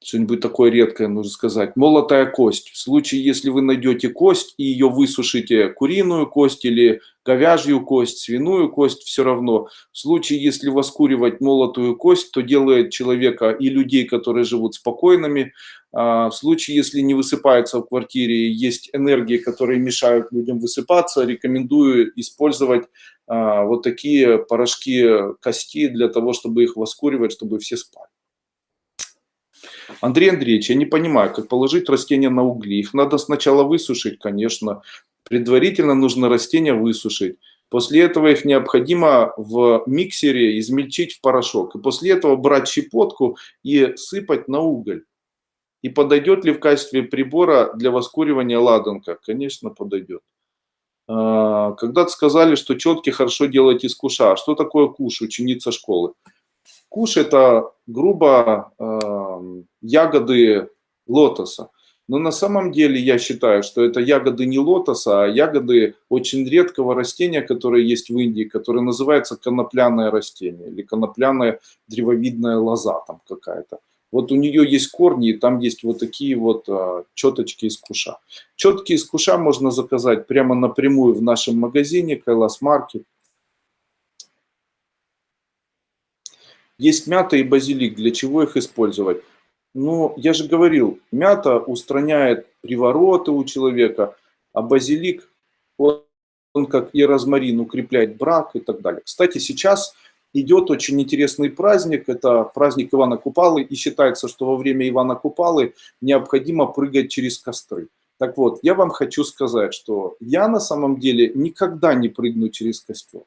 Что-нибудь такое редкое, нужно сказать. Молотая кость. В случае, если вы найдете кость и ее высушите, куриную кость или говяжью кость, свиную кость, все равно. В случае, если воскуривать молотую кость, то делает человека и людей, которые живут спокойными. В случае, если не высыпается в квартире, есть энергии, которые мешают людям высыпаться, рекомендую использовать вот такие порошки кости для того, чтобы их воскуривать, чтобы все спали. Андрей Андреевич, я не понимаю, как положить растения на угли. Их надо сначала высушить, конечно. Предварительно нужно растения высушить. После этого их необходимо в миксере измельчить в порошок. И после этого брать щепотку и сыпать на уголь. И подойдет ли в качестве прибора для воскуривания ладанка? Конечно, подойдет. Когда-то сказали, что четки хорошо делать из куша. Что такое куш, ученица школы? Куш – это грубо ягоды лотоса. Но на самом деле я считаю, что это ягоды не лотоса, а ягоды очень редкого растения, которое есть в Индии, которое называется конопляное растение или конопляная древовидная лоза там какая-то. Вот у нее есть корни, и там есть вот такие вот четочки из куша. Четки из куша можно заказать прямо напрямую в нашем магазине Кайлас Маркет. Есть мята и базилик. Для чего их использовать? Ну, я же говорил, мята устраняет привороты у человека, а базилик, он как и розмарин, укрепляет брак и так далее. Кстати, сейчас идет очень интересный праздник, это праздник Ивана Купалы, и считается, что во время Ивана Купалы необходимо прыгать через костры. Так вот, я вам хочу сказать, что я на самом деле никогда не прыгну через костер.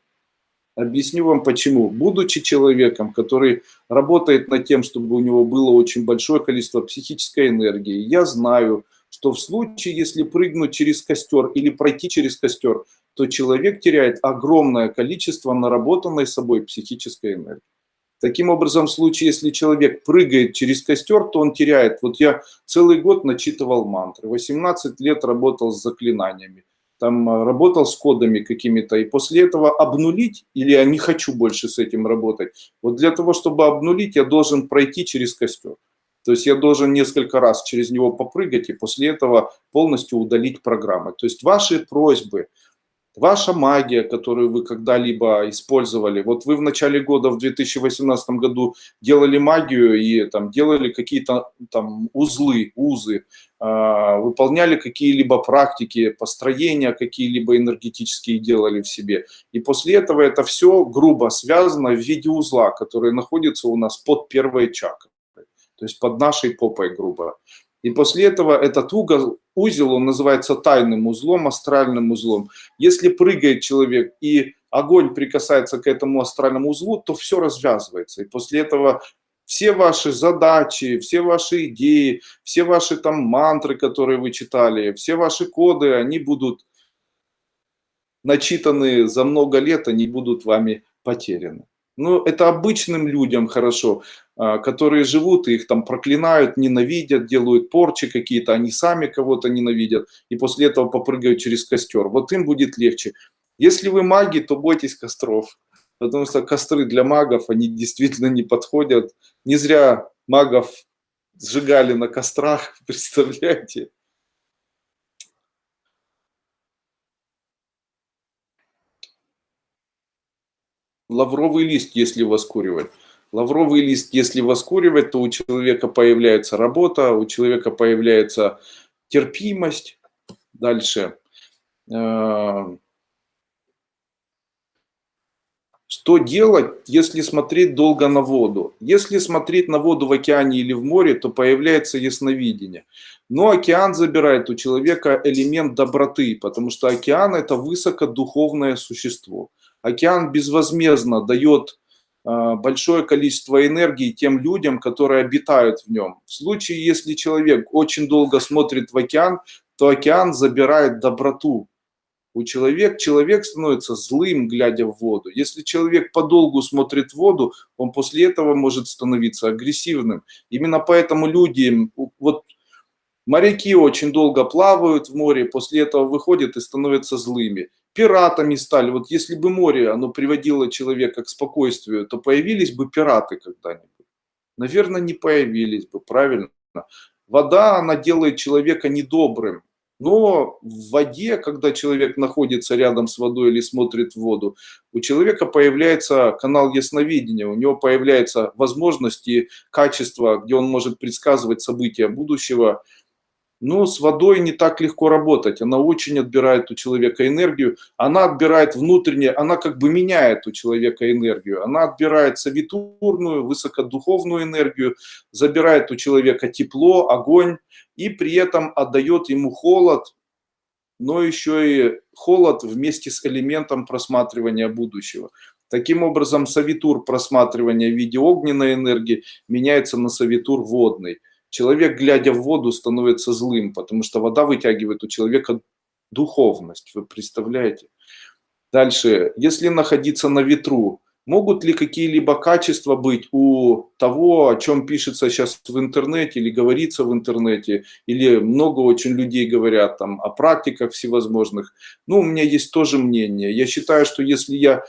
Объясню вам почему. Будучи человеком, который работает над тем, чтобы у него было очень большое количество психической энергии, я знаю, что в случае, если прыгнуть через костер или пройти через костер, то человек теряет огромное количество наработанной собой психической энергии. Таким образом, в случае, если человек прыгает через костер, то он теряет. Вот я целый год начитывал мантры, 18 лет работал с заклинаниями, там работал с кодами какими-то, и после этого обнулить, или я не хочу больше с этим работать, вот для того, чтобы обнулить, я должен пройти через костер. То есть я должен несколько раз через него попрыгать, и после этого полностью удалить программы. То есть ваши просьбы, ваша магия, которую вы когда-либо использовали, вот вы в начале года, в 2018 году делали магию и там делали какие-то там узы, выполняли какие-либо практики, построения какие-либо энергетические делали в себе. И после этого это все грубо связано в виде узла, который находится у нас под первой чакрой, то есть под нашей попой грубо. И после этого этот узел, он называется тайным узлом, астральным узлом. Если прыгает человек и огонь прикасается к этому астральному узлу, то все развязывается. И после этого все ваши задачи, все ваши идеи, все ваши там мантры, которые вы читали, все ваши коды, они будут начитаны за много лет, они будут вами потеряны. Ну, это обычным людям хорошо, которые живут, их там проклинают, ненавидят, делают порчи какие-то, они сами кого-то ненавидят, и после этого попрыгают через костер. Вот им будет легче. Если вы маги, то бойтесь костров, потому что костры для магов, они действительно не подходят. Не зря магов Сжигали на кострах, представляете? Лавровый лист, если воскуривать. Лавровый лист, если воскуривать, то у человека появляется работа, у человека появляется терпимость. Дальше. Э, Что делать, если смотреть долго на воду? Если смотреть на воду в океане или в море, то появляется ясновидение. Но океан забирает у человека элемент доброты, потому что океан это высокодуховное существо. Океан безвозмездно дает большое количество энергии тем людям, которые обитают в нем. В случае, если человек очень долго смотрит в океан, то океан забирает доброту человек становится злым, глядя в воду. Если человек подолгу смотрит в воду, он после этого может становиться агрессивным. Именно поэтому люди, вот моряки очень долго плавают в море, после этого выходят и становятся злыми. Пиратами стали. Вот если бы море, оно приводило человека к спокойствию, то появились бы пираты когда-нибудь. Наверное, не появились бы, правильно? Вода, она делает человека недобрым. Но в воде, когда человек находится рядом с водой или смотрит в воду, у человека появляется канал ясновидения, у него появляются возможности, качества, где он может предсказывать события будущего. Но с водой не так легко работать. Она очень отбирает у человека энергию. Она отбирает внутреннее, она как бы меняет у человека энергию. Она отбирает совитурную, высокодуховную энергию, забирает у человека тепло, огонь и при этом отдает ему холод, но еще и холод вместе с элементом просматривания будущего. Таким образом, совитур просматривания в виде огненной энергии меняется на совитур водный. Человек, глядя в воду, становится злым, потому что вода вытягивает у человека духовность. Вы представляете? Дальше, если находиться на ветру, могут ли какие-либо качества быть у того, о чем пишется сейчас в интернете или говорится в интернете, или много очень людей говорят там о практиках всевозможных. Ну, у меня есть тоже мнение. Я считаю, что если я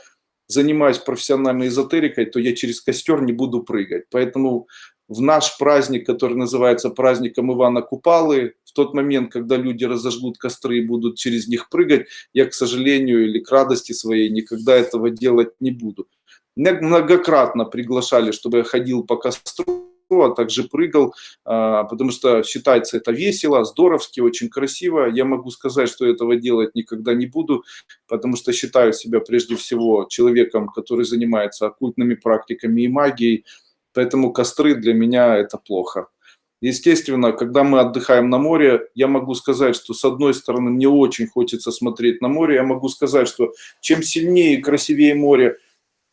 занимаюсь профессиональной эзотерикой, то я через костер не буду прыгать. Поэтому в наш праздник, который называется праздником Ивана Купалы, в тот момент, когда люди разожгут костры и будут через них прыгать, я, к сожалению, или к радости своей никогда этого делать не буду. Меня многократно приглашали, чтобы я ходил по костру, а также прыгал, потому что считается это весело, здоровски, очень красиво. Я могу сказать, что этого делать никогда не буду, потому что считаю себя прежде всего человеком, который занимается оккультными практиками и магией, поэтому костры для меня это плохо. Естественно, когда мы отдыхаем на море, я могу сказать, что с одной стороны мне очень хочется смотреть на море, я могу сказать, что чем сильнее и красивее море,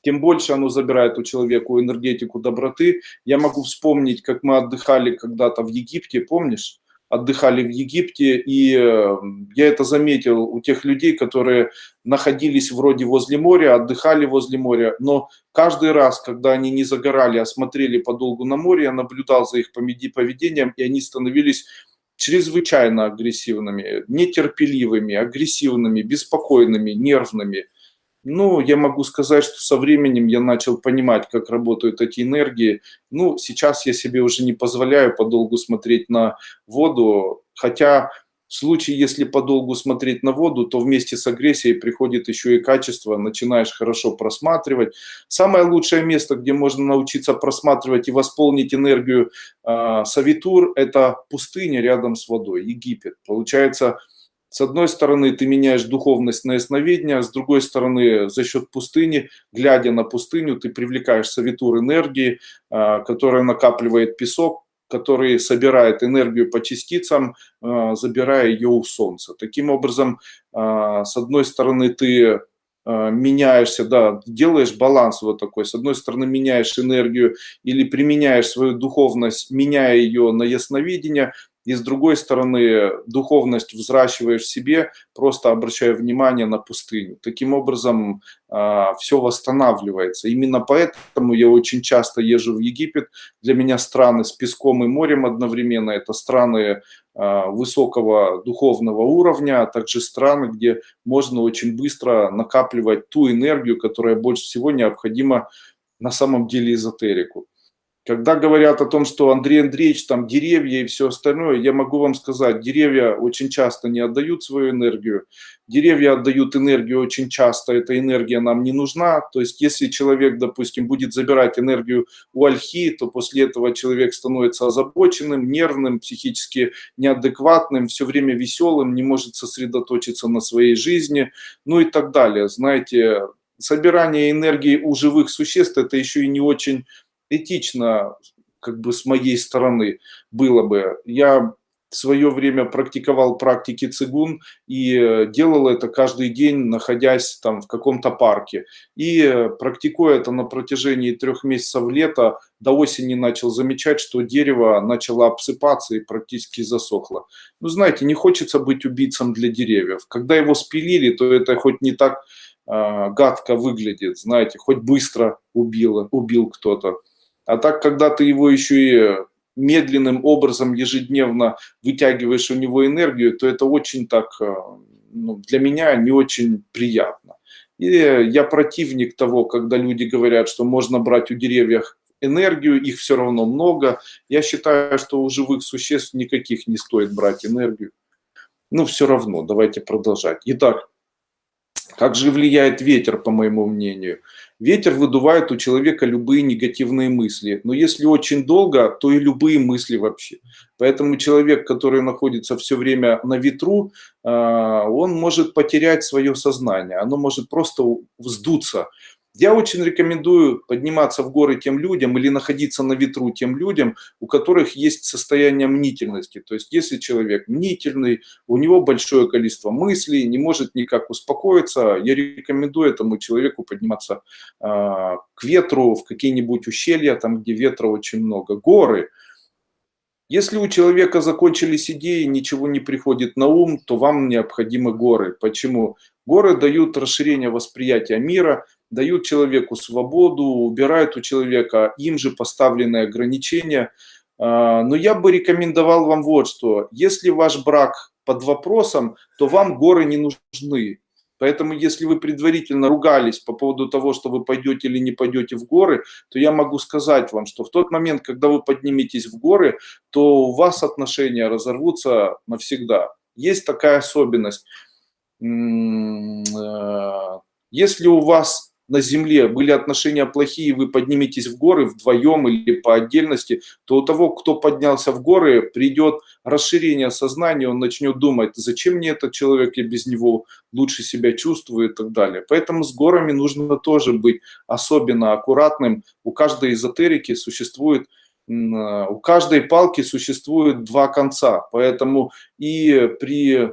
тем больше оно забирает у человека энергетику доброты. Я могу вспомнить, как мы отдыхали когда-то в Египте, помнишь? Отдыхали в Египте, и я это заметил у тех людей, которые находились вроде возле моря, отдыхали возле моря, но каждый раз, когда они не загорали, а смотрели подолгу на море, я наблюдал за их поведением, и они становились чрезвычайно агрессивными, нетерпеливыми, агрессивными, беспокойными, нервными. Ну, я могу сказать, что со временем я начал понимать, как работают эти энергии. Ну, сейчас я себе уже не позволяю подолгу смотреть на воду, хотя в случае, если подолгу смотреть на воду, то вместе с агрессией приходит еще и качество, начинаешь хорошо просматривать. Самое лучшее место, где можно научиться просматривать и восполнить энергию Савитур, это пустыня рядом с водой, Египет. Получается, с одной стороны, ты меняешь духовность на ясновидение, с другой стороны, за счет пустыни, глядя на пустыню, ты привлекаешь совитур энергии, которая накапливает песок, который собирает энергию по частицам, забирая ее у Солнца. Таким образом, с одной стороны, ты меняешься, да, делаешь баланс вот такой. С одной стороны, меняешь энергию или применяешь свою духовность, меняя ее на ясновидение, и с другой стороны, духовность взращиваешь в себе, просто обращая внимание на пустыню. Таким образом, все восстанавливается. Именно поэтому я очень часто езжу в Египет. Для меня страны с песком и морем одновременно. Это страны высокого духовного уровня, а также страны, где можно очень быстро накапливать ту энергию, которая больше всего необходима на самом деле эзотерику. Когда говорят о том, что Андрей Андреевич, там деревья и все остальное, я могу вам сказать, деревья очень часто не отдают свою энергию. Деревья отдают энергию очень часто, эта энергия нам не нужна. То есть если человек, допустим, будет забирать энергию у ольхи, то после этого человек становится озабоченным, нервным, психически неадекватным, все время веселым, не может сосредоточиться на своей жизни, ну и так далее. Знаете, собирание энергии у живых существ – это еще и не очень этично, как бы с моей стороны было бы. Я в свое время практиковал практики цигун и делал это каждый день, находясь там в каком-то парке. И практикуя это на протяжении 3 месяцев лета, до осени начал замечать, что дерево начало обсыпаться и практически засохло. Ну, знаете, не хочется быть убийцем для деревьев. Когда его спилили, то это хоть не так гадко выглядит, знаете, хоть быстро убил кто-то. А так, когда ты его еще и медленным образом ежедневно вытягиваешь у него энергию, то это очень так, ну, для меня не очень приятно. И я противник того, когда люди говорят, что можно брать у деревьев энергию, их все равно много. Я считаю, что у живых существ никаких не стоит брать энергию. Ну, все равно, давайте продолжать. Итак, как же влияет ветер, по моему мнению? Ветер выдувает у человека любые негативные мысли, но если очень долго, то и любые мысли вообще. Поэтому человек, который находится все время на ветру, он может потерять свое сознание, оно может просто вздуться. Я очень рекомендую подниматься в горы тем людям или находиться на ветру тем людям, у которых есть состояние мнительности. То есть если человек мнительный, у него большое количество мыслей, не может никак успокоиться, я рекомендую этому человеку подниматься к ветру, в какие-нибудь ущелья, там, где ветра очень много. Горы. Если у человека закончились идеи, ничего не приходит на ум, то вам необходимы горы. Почему? Горы дают расширение восприятия мира, дают человеку свободу, убирают у человека им же поставленные ограничения. Но я бы рекомендовал вам вот что. Если ваш брак под вопросом, то вам горы не нужны. Поэтому если вы предварительно ругались по поводу того, что вы пойдете или не пойдете в горы, то я могу сказать вам, что в тот момент, когда вы подниметесь в горы, то у вас отношения разорвутся навсегда. Есть такая особенность. Если у вас на земле были отношения плохие, вы подниметесь в горы вдвоем или по отдельности, то у того, кто поднялся в горы, придет расширение сознания, он начнет думать, зачем мне этот человек, я без него лучше себя чувствую и так далее. Поэтому с горами нужно тоже быть особенно аккуратным. У каждой эзотерики существует, у каждой палки существует два конца, поэтому и при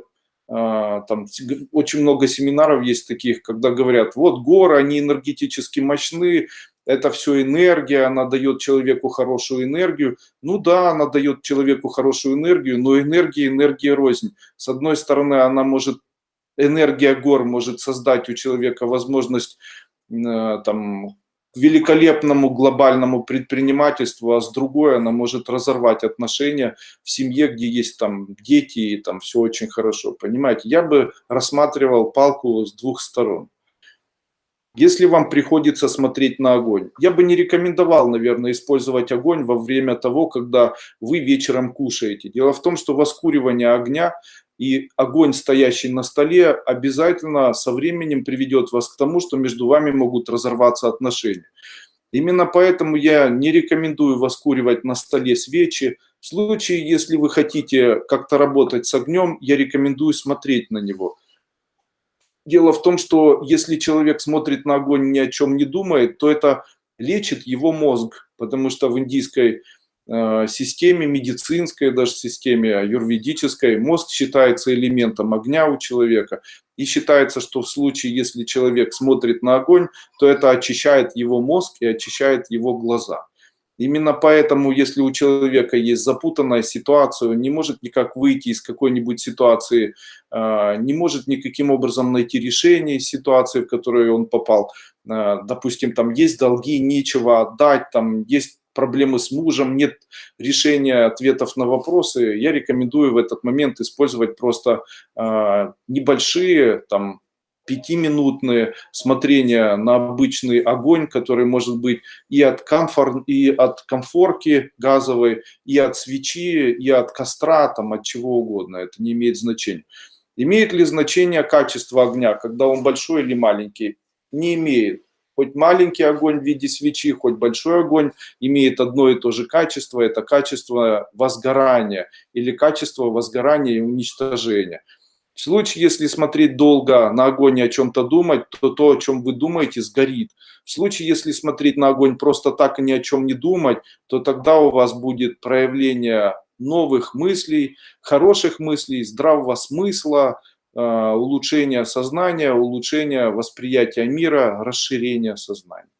там очень много семинаров есть таких, когда говорят, вот горы, они энергетически мощны, это все энергия, она дает человеку хорошую энергию. Ну да, она дает человеку хорошую энергию, но энергия рознь. С одной стороны, энергия гор может создать у человека возможность там, к великолепному глобальному предпринимательству, а с другой она может разорвать отношения в семье, где есть там дети, и там все очень хорошо. Понимаете, я бы рассматривал палку с двух сторон. Если вам приходится смотреть на огонь, я бы не рекомендовал, наверное, использовать огонь во время того, когда вы вечером кушаете. Дело в том, что воскуривание огня и огонь, стоящий на столе, обязательно со временем приведет вас к тому, что между вами могут разорваться отношения. Именно поэтому я не рекомендую воскуривать на столе свечи. В случае, если вы хотите как-то работать с огнем, я рекомендую смотреть на него. Дело в том, что если человек смотрит на огонь, ни о чем не думает, то это лечит его мозг, потому что в индийской системе, медицинской даже системе, аюрведической, мозг считается элементом огня у человека. И считается, что в случае, если человек смотрит на огонь, то это очищает его мозг и очищает его глаза. Именно поэтому, если у человека есть запутанная ситуация, он не может никак выйти из какой-нибудь ситуации, не может никаким образом найти решение ситуации, в которую он попал. Допустим, там есть долги, нечего отдать, там есть проблемы с мужем, нет решения ответов на вопросы, я рекомендую в этот момент использовать просто небольшие там 5-минутное смотрение на обычный огонь, который может быть и от конфорки газовой, и от свечи, и от костра, там, от чего угодно. Это не имеет значения. Имеет ли значение качество огня, когда он большой или маленький? Не имеет. Хоть маленький огонь в виде свечи, хоть большой огонь имеет одно и то же качество. Это качество возгорания или качество возгорания и уничтожения. В случае, если смотреть долго на огонь и о чем-то думать, то то, о чем вы думаете, сгорит. В случае, если смотреть на огонь просто так и ни о чем не думать, то тогда у вас будет проявление новых мыслей, хороших мыслей, здравого смысла, улучшение сознания, улучшение восприятия мира, расширение сознания.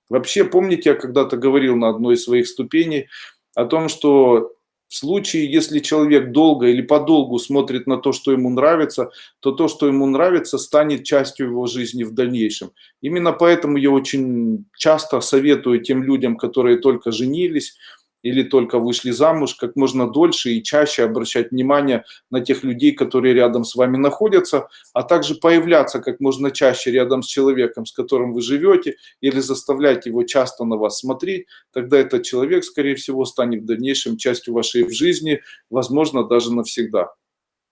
Вообще, помните, я когда-то говорил на одной из своих ступеней о том, что в случае, если человек долго или подолгу смотрит на то, что ему нравится, то то, что ему нравится, станет частью его жизни в дальнейшем. Именно поэтому я очень часто советую тем людям, которые только женились или только вышли замуж, как можно дольше и чаще обращать внимание на тех людей, которые рядом с вами находятся, а также появляться как можно чаще рядом с человеком, с которым вы живете, или заставлять его часто на вас смотреть. Тогда этот человек, скорее всего, станет в дальнейшем частью вашей жизни, возможно, даже навсегда.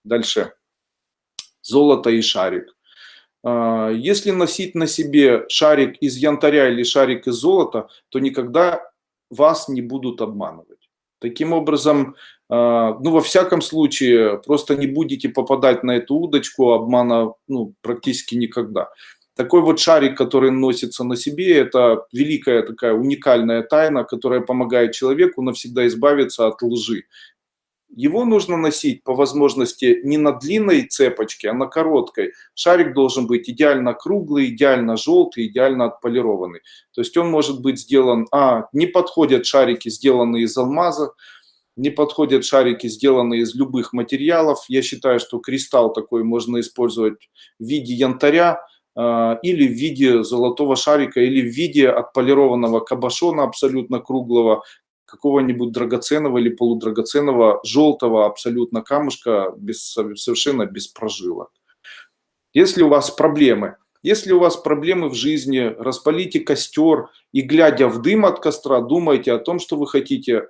Дальше. Золото и шарик. Если носить на себе шарик из янтаря или шарик из золота, то никогда вас не будут обманывать. Таким образом, во всяком случае, просто не будете попадать на эту удочку обмана практически никогда. Такой вот шарик, который носится на себе, это великая такая уникальная тайна, которая помогает человеку навсегда избавиться от лжи. Его нужно носить по возможности не на длинной цепочке, а на короткой. Шарик должен быть идеально круглый, идеально желтый, идеально отполированный. То есть он может быть сделан... не подходят шарики, сделанные из алмаза, не подходят шарики, сделанные из любых материалов. Я считаю, что кристалл такой можно использовать в виде янтаря, или в виде золотого шарика, или в виде отполированного кабошона абсолютно круглого, какого-нибудь драгоценного или полудрагоценного желтого абсолютно камушка, совершенно без прожилок. Если у вас проблемы в жизни, распалите костер и, глядя в дым от костра, думайте о том, что вы хотите,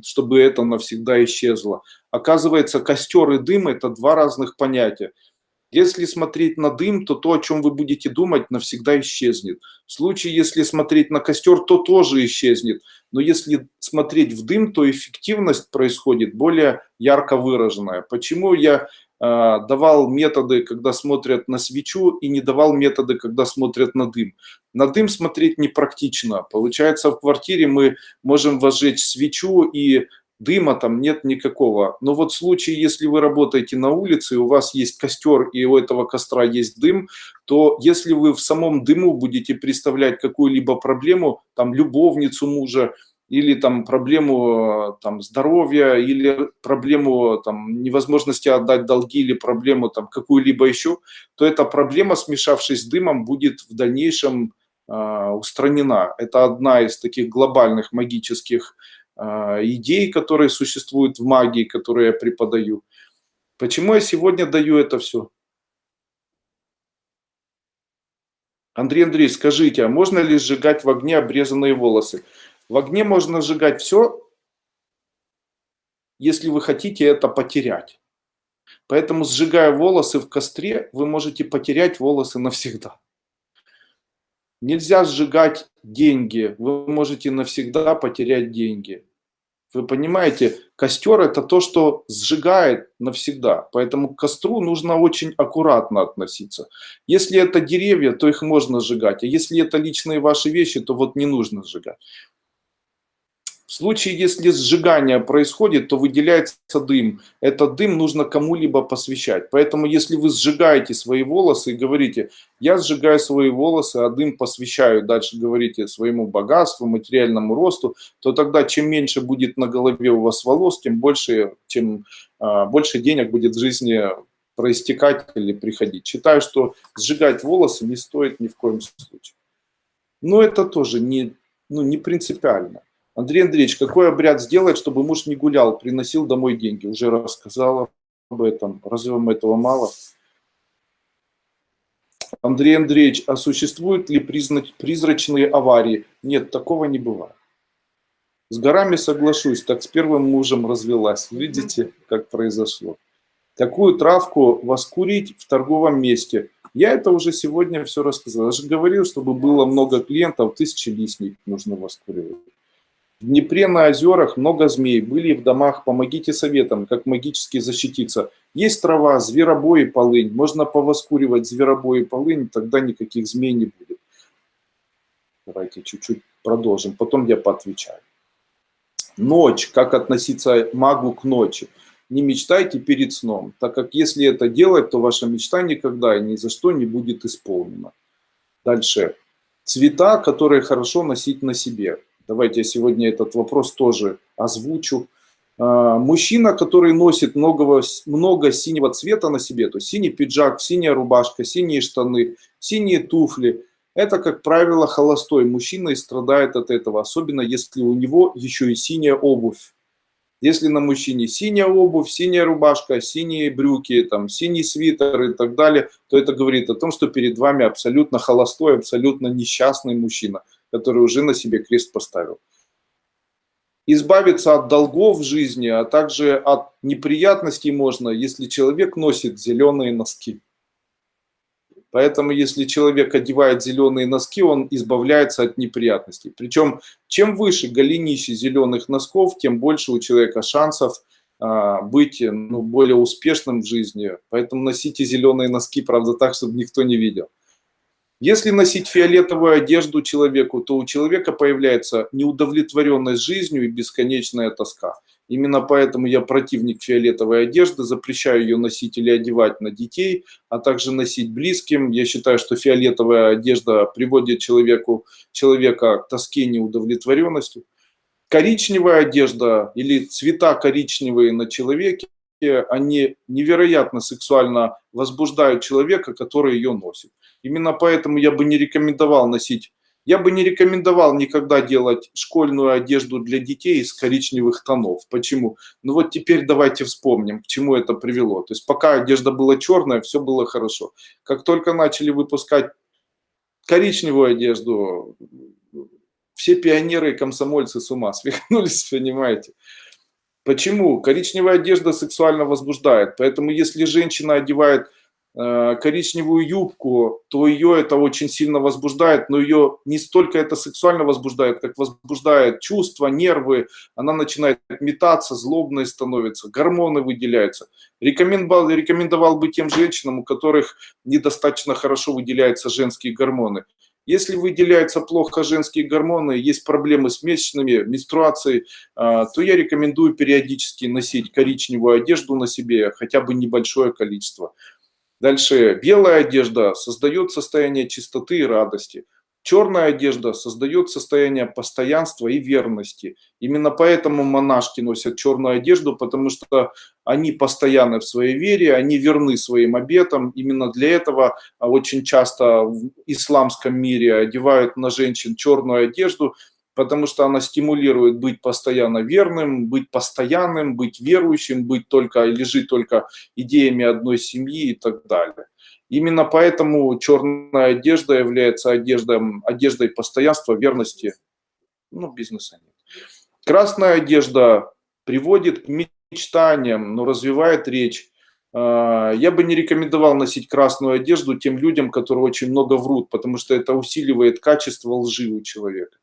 чтобы это навсегда исчезло. Оказывается, костер и дым – это два разных понятия. Если смотреть на дым, то то, о чем вы будете думать, навсегда исчезнет. В случае, если смотреть на костер, то тоже исчезнет. Но если смотреть в дым, то эффективность происходит более ярко выраженная. Почему я давал методы, когда смотрят на свечу, и не давал методы, когда смотрят на дым? На дым смотреть непрактично. Получается, в квартире мы можем возжечь свечу, и дыма там нет никакого. Но вот в случае, если вы работаете на улице, и у вас есть костер, и у этого костра есть дым, то если вы в самом дыму будете представлять какую-либо проблему, там, любовницу мужа, или там проблему там, здоровья, или проблему там, невозможности отдать долги, или проблему там, какую-либо еще, то эта проблема, смешавшись с дымом, будет в дальнейшем устранена. Это одна из таких глобальных магических идей, которые существуют в магии, которые я преподаю. Почему я сегодня даю это все? Андрей Андреевич, скажите, а можно ли сжигать в огне обрезанные волосы? В огне можно сжигать все, если вы хотите это потерять. Поэтому, сжигая волосы в костре, вы можете потерять волосы навсегда. Нельзя сжигать деньги, вы можете навсегда потерять деньги. Вы понимаете, костер – это то, что сжигает навсегда. Поэтому к костру нужно очень аккуратно относиться. Если это деревья, то их можно сжигать. А если это личные ваши вещи, то вот не нужно сжигать. В случае, если сжигание происходит, то выделяется дым. Этот дым нужно кому-либо посвящать. Поэтому, если вы сжигаете свои волосы и говорите, я сжигаю свои волосы, а дым посвящаю, дальше говорите своему богатству, материальному росту, то тогда чем меньше будет на голове у вас волос, тем больше денег будет в жизни проистекать или приходить. Считаю, что сжигать волосы не стоит ни в коем случае. Но это тоже не принципиально. Андрей Андреевич, какой обряд сделать, чтобы муж не гулял, приносил домой деньги? Уже рассказала об этом. Разве вам этого мало? Андрей Андреевич, а существуют ли призрачные аварии? Нет, такого не бывает. С горами соглашусь, так с первым мужем развелась. Видите, как произошло. Какую травку воскурить в торговом месте? Я это уже сегодня все рассказал. Я же говорил, чтобы было много клиентов, 1000 листник нужно воскуривать. В Днепре на озерах много змей. Были в домах. Помогите советом, как магически защититься. Есть трава, зверобой и полынь. Можно повоскуривать зверобой и полынь, тогда никаких змей не будет. Давайте чуть-чуть продолжим. Потом я поотвечаю. Ночь. Как относиться магу к ночи? Не мечтайте перед сном, так как если это делать, то ваша мечта никогда и ни за что не будет исполнена. Дальше. Цвета, которые хорошо носить на себе. Давайте я сегодня этот вопрос тоже озвучу. Мужчина, который носит много синего цвета на себе, то есть синий пиджак, синяя рубашка, синие штаны, синие туфли, это, как правило, холостой мужчина и страдает от этого, особенно если у него еще и синяя обувь. Если на мужчине синяя обувь, синяя рубашка, синие брюки, там, синий свитер и так далее, то это говорит о том, что перед вами абсолютно холостой, абсолютно несчастный мужчина, который уже на себе крест поставил. Избавиться от долгов в жизни, а также от неприятностей можно, если человек носит зеленые носки. Поэтому, если человек одевает зеленые носки, он избавляется от неприятностей. Причем, чем выше голенище зеленых носков, тем больше у человека шансов быть более успешным в жизни. Поэтому носите зеленые носки, правда, так, чтобы никто не видел. Если носить фиолетовую одежду человеку, то у человека появляется неудовлетворенность жизнью и бесконечная тоска. Именно поэтому я противник фиолетовой одежды, запрещаю ее носить или одевать на детей, а также носить близким. Я считаю, что фиолетовая одежда приводит человека к тоске и неудовлетворенности. Коричневая одежда или цвета коричневые на человеке, они невероятно сексуально возбуждают человека, который ее носит. Именно поэтому я бы не рекомендовал никогда делать школьную одежду для детей из коричневых тонов. Почему? Ну вот теперь давайте вспомним, к чему это привело. То есть пока одежда была черная, все было хорошо. Как только начали выпускать коричневую одежду, все пионеры и комсомольцы с ума свихнулись, понимаете? Почему? Коричневая одежда сексуально возбуждает. Поэтому если женщина одевает коричневую юбку, то ее это очень сильно возбуждает, но ее не столько это сексуально возбуждает, как возбуждает чувства, нервы, она начинает метаться, злобной становится, гормоны выделяются. Рекомендовал бы тем женщинам, у которых недостаточно хорошо выделяются женские гормоны. Если выделяются плохо женские гормоны, есть проблемы с месячными, менструацией, то я рекомендую периодически носить коричневую одежду на себе, хотя бы небольшое количество. Дальше. Белая одежда создает состояние чистоты и радости. Черная одежда создает состояние постоянства и верности. Именно поэтому монашки носят черную одежду, потому что они постоянны в своей вере, они верны своим обетам. Именно для этого очень часто в исламском мире одевают на женщин черную одежду, потому что она стимулирует быть постоянно верным, быть постоянным, быть верующим, жить только идеями одной семьи и так далее. Именно поэтому черная одежда является одеждой постоянства, верности, бизнеса нет. Красная одежда приводит к мечтаниям, но развивает речь. Я бы не рекомендовал носить красную одежду тем людям, которые очень много врут, потому что это усиливает качество лжи у человека.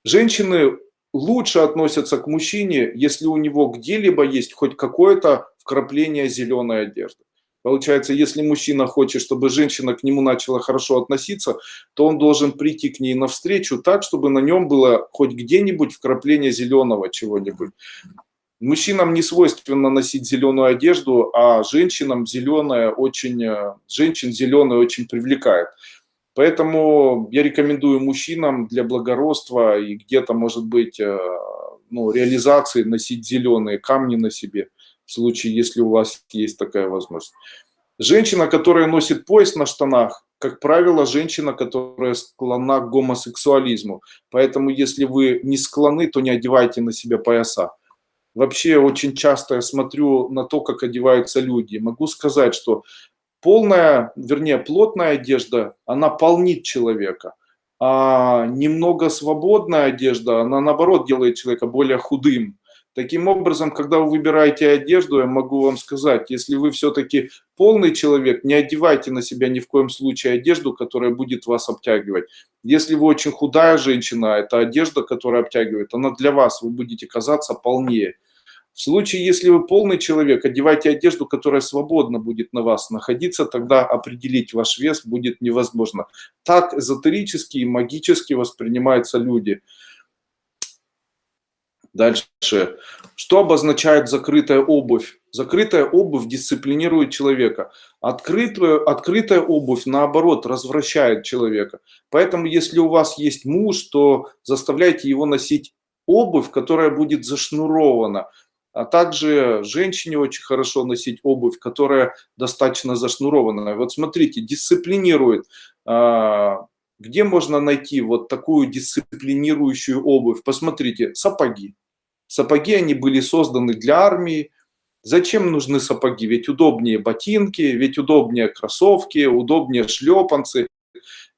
Женщины лучше относятся к мужчине, если у него где-либо есть хоть какое-то вкрапление зеленой одежды. Получается, если мужчина хочет, чтобы женщина к нему начала хорошо относиться, то он должен прийти к ней навстречу так, чтобы на нем было хоть где-нибудь вкрапление зеленого чего-нибудь. Мужчинам не свойственно носить зеленую одежду, а женщин зеленая очень привлекает. Поэтому я рекомендую мужчинам для благородства и где-то, может быть, реализации носить зеленые камни на себе, в случае, если у вас есть такая возможность. Женщина, которая носит пояс на штанах, как правило, женщина, которая склонна к гомосексуализму. Поэтому, если вы не склонны, то не одевайте на себя пояса. Вообще, очень часто я смотрю на то, как одеваются люди. Могу сказать, что Полная, вернее, плотная одежда, она полнит человека, а немного свободная одежда, она наоборот делает человека более худым. Таким образом, когда вы выбираете одежду, я могу вам сказать, если вы все-таки полный человек, не одевайте на себя ни в коем случае одежду, которая будет вас обтягивать. Если вы очень худая женщина, эта одежда, которая обтягивает, она для вас, вы будете казаться полнее. В случае, если вы полный человек, одевайте одежду, которая свободно будет на вас находиться, тогда определить ваш вес будет невозможно. Так эзотерически и магически воспринимаются люди. Дальше. Что обозначает закрытая обувь? Закрытая обувь дисциплинирует человека. Открытая обувь, наоборот, развращает человека. Поэтому, если у вас есть муж, то заставляйте его носить обувь, которая будет зашнурована. А также женщине очень хорошо носить обувь, которая достаточно зашнурованная. Вот смотрите, дисциплинирует. Где можно найти вот такую дисциплинирующую обувь? Посмотрите, сапоги. Сапоги, они были созданы для армии. Зачем нужны сапоги? Ведь удобнее ботинки, ведь удобнее кроссовки, удобнее шлепанцы.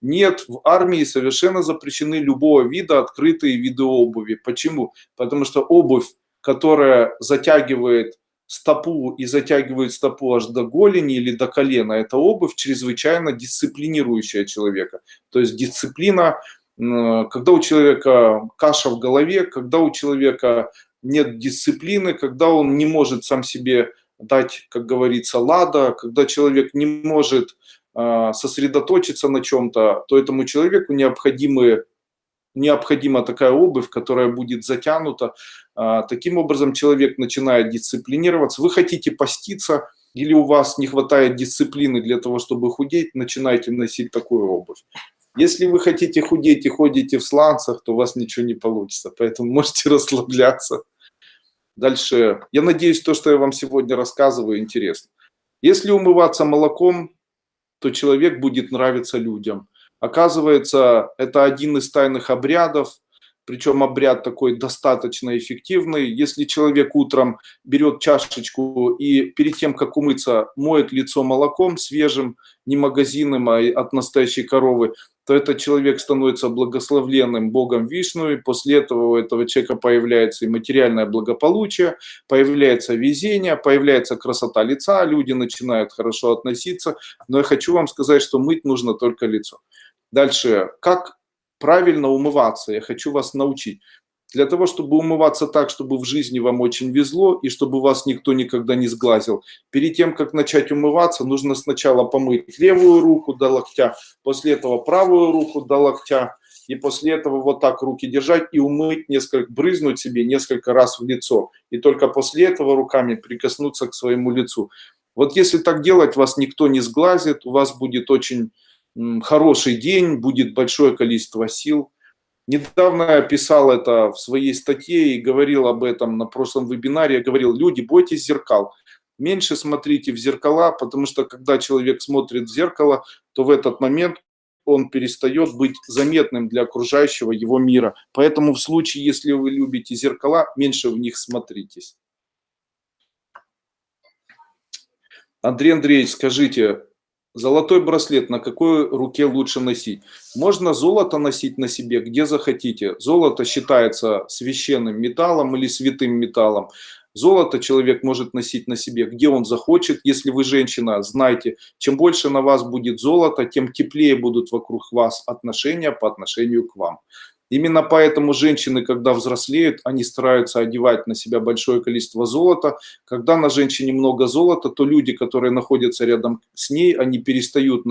Нет, в армии совершенно запрещены любого вида открытые виды обуви. Почему? Потому что обувь, которая затягивает стопу и затягивает стопу аж до голени или до колена, это обувь чрезвычайно дисциплинирующая человека. То есть дисциплина, когда у человека каша в голове, когда у человека нет дисциплины, когда он не может сам себе дать, как говорится, лада, когда человек не может сосредоточиться на чем-то, то этому человеку необходима такая обувь, которая будет затянута. Таким образом человек начинает дисциплинироваться. Вы хотите поститься или у вас не хватает дисциплины для того, чтобы худеть, начинайте носить такую обувь. Если вы хотите худеть и ходите в сланцах, то у вас ничего не получится, поэтому можете расслабляться. Дальше. Я надеюсь, то, что я вам сегодня рассказываю, интересно. Если умываться молоком, то человек будет нравиться людям. Оказывается, это один из тайных обрядов, причем обряд такой достаточно эффективный. Если человек утром берет чашечку и перед тем, как умыться, моет лицо молоком свежим, не магазинным, а от настоящей коровы, то этот человек становится благословленным Богом Вишну, и после этого у этого человека появляется и материальное благополучие, появляется везение, появляется красота лица, люди начинают хорошо относиться. Но я хочу вам сказать, что мыть нужно только лицо. Дальше, как правильно умываться, я хочу вас научить. Для того, чтобы умываться так, чтобы в жизни вам очень везло и чтобы вас никто никогда не сглазил, перед тем, как начать умываться, нужно сначала помыть левую руку до локтя, после этого правую руку до локтя, и после этого вот так руки держать и умыть брызнуть себе несколько раз в лицо. И только после этого руками прикоснуться к своему лицу. Вот если так делать, вас никто не сглазит, у вас будет очень хороший день, будет большое количество сил. Недавно я писал это в своей статье и говорил об этом на прошлом вебинаре. Я говорил, люди, бойтесь зеркал. Меньше смотрите в зеркала, потому что когда человек смотрит в зеркало, то в этот момент он перестает быть заметным для окружающего его мира. Поэтому в случае, если вы любите зеркала, меньше в них смотритесь. Андрей Андреевич, скажите, золотой браслет на какой руке лучше носить? Можно золото носить на себе, где захотите. Золото считается священным металлом или святым металлом. Золото человек может носить на себе, где он захочет. Если вы женщина, знайте, чем больше на вас будет золота, тем теплее будут вокруг вас отношения по отношению к вам. Именно поэтому женщины, когда взрослеют, они стараются одевать на себя большое количество золота. Когда на женщине много золота, то люди, которые находятся рядом с ней, они перестают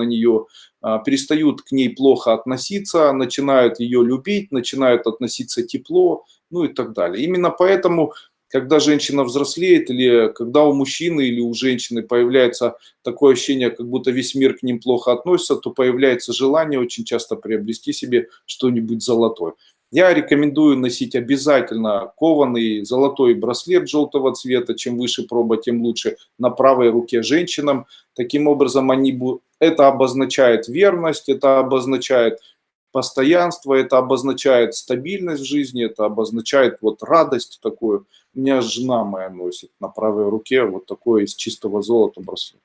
к ней плохо относиться, начинают ее любить, начинают относиться тепло, ну и так далее. Именно поэтому, когда женщина взрослеет, или когда у мужчины или у женщины появляется такое ощущение, как будто весь мир к ним плохо относится, то появляется желание очень часто приобрести себе что-нибудь золотое. Я рекомендую носить обязательно кованый золотой браслет желтого цвета. Чем выше проба, тем лучше, на правой руке женщинам. Таким образом, это обозначает верность, это обозначает постоянство, это обозначает стабильность в жизни, это обозначает вот радость такую. У меня жена моя носит на правой руке вот такой из чистого золота браслет.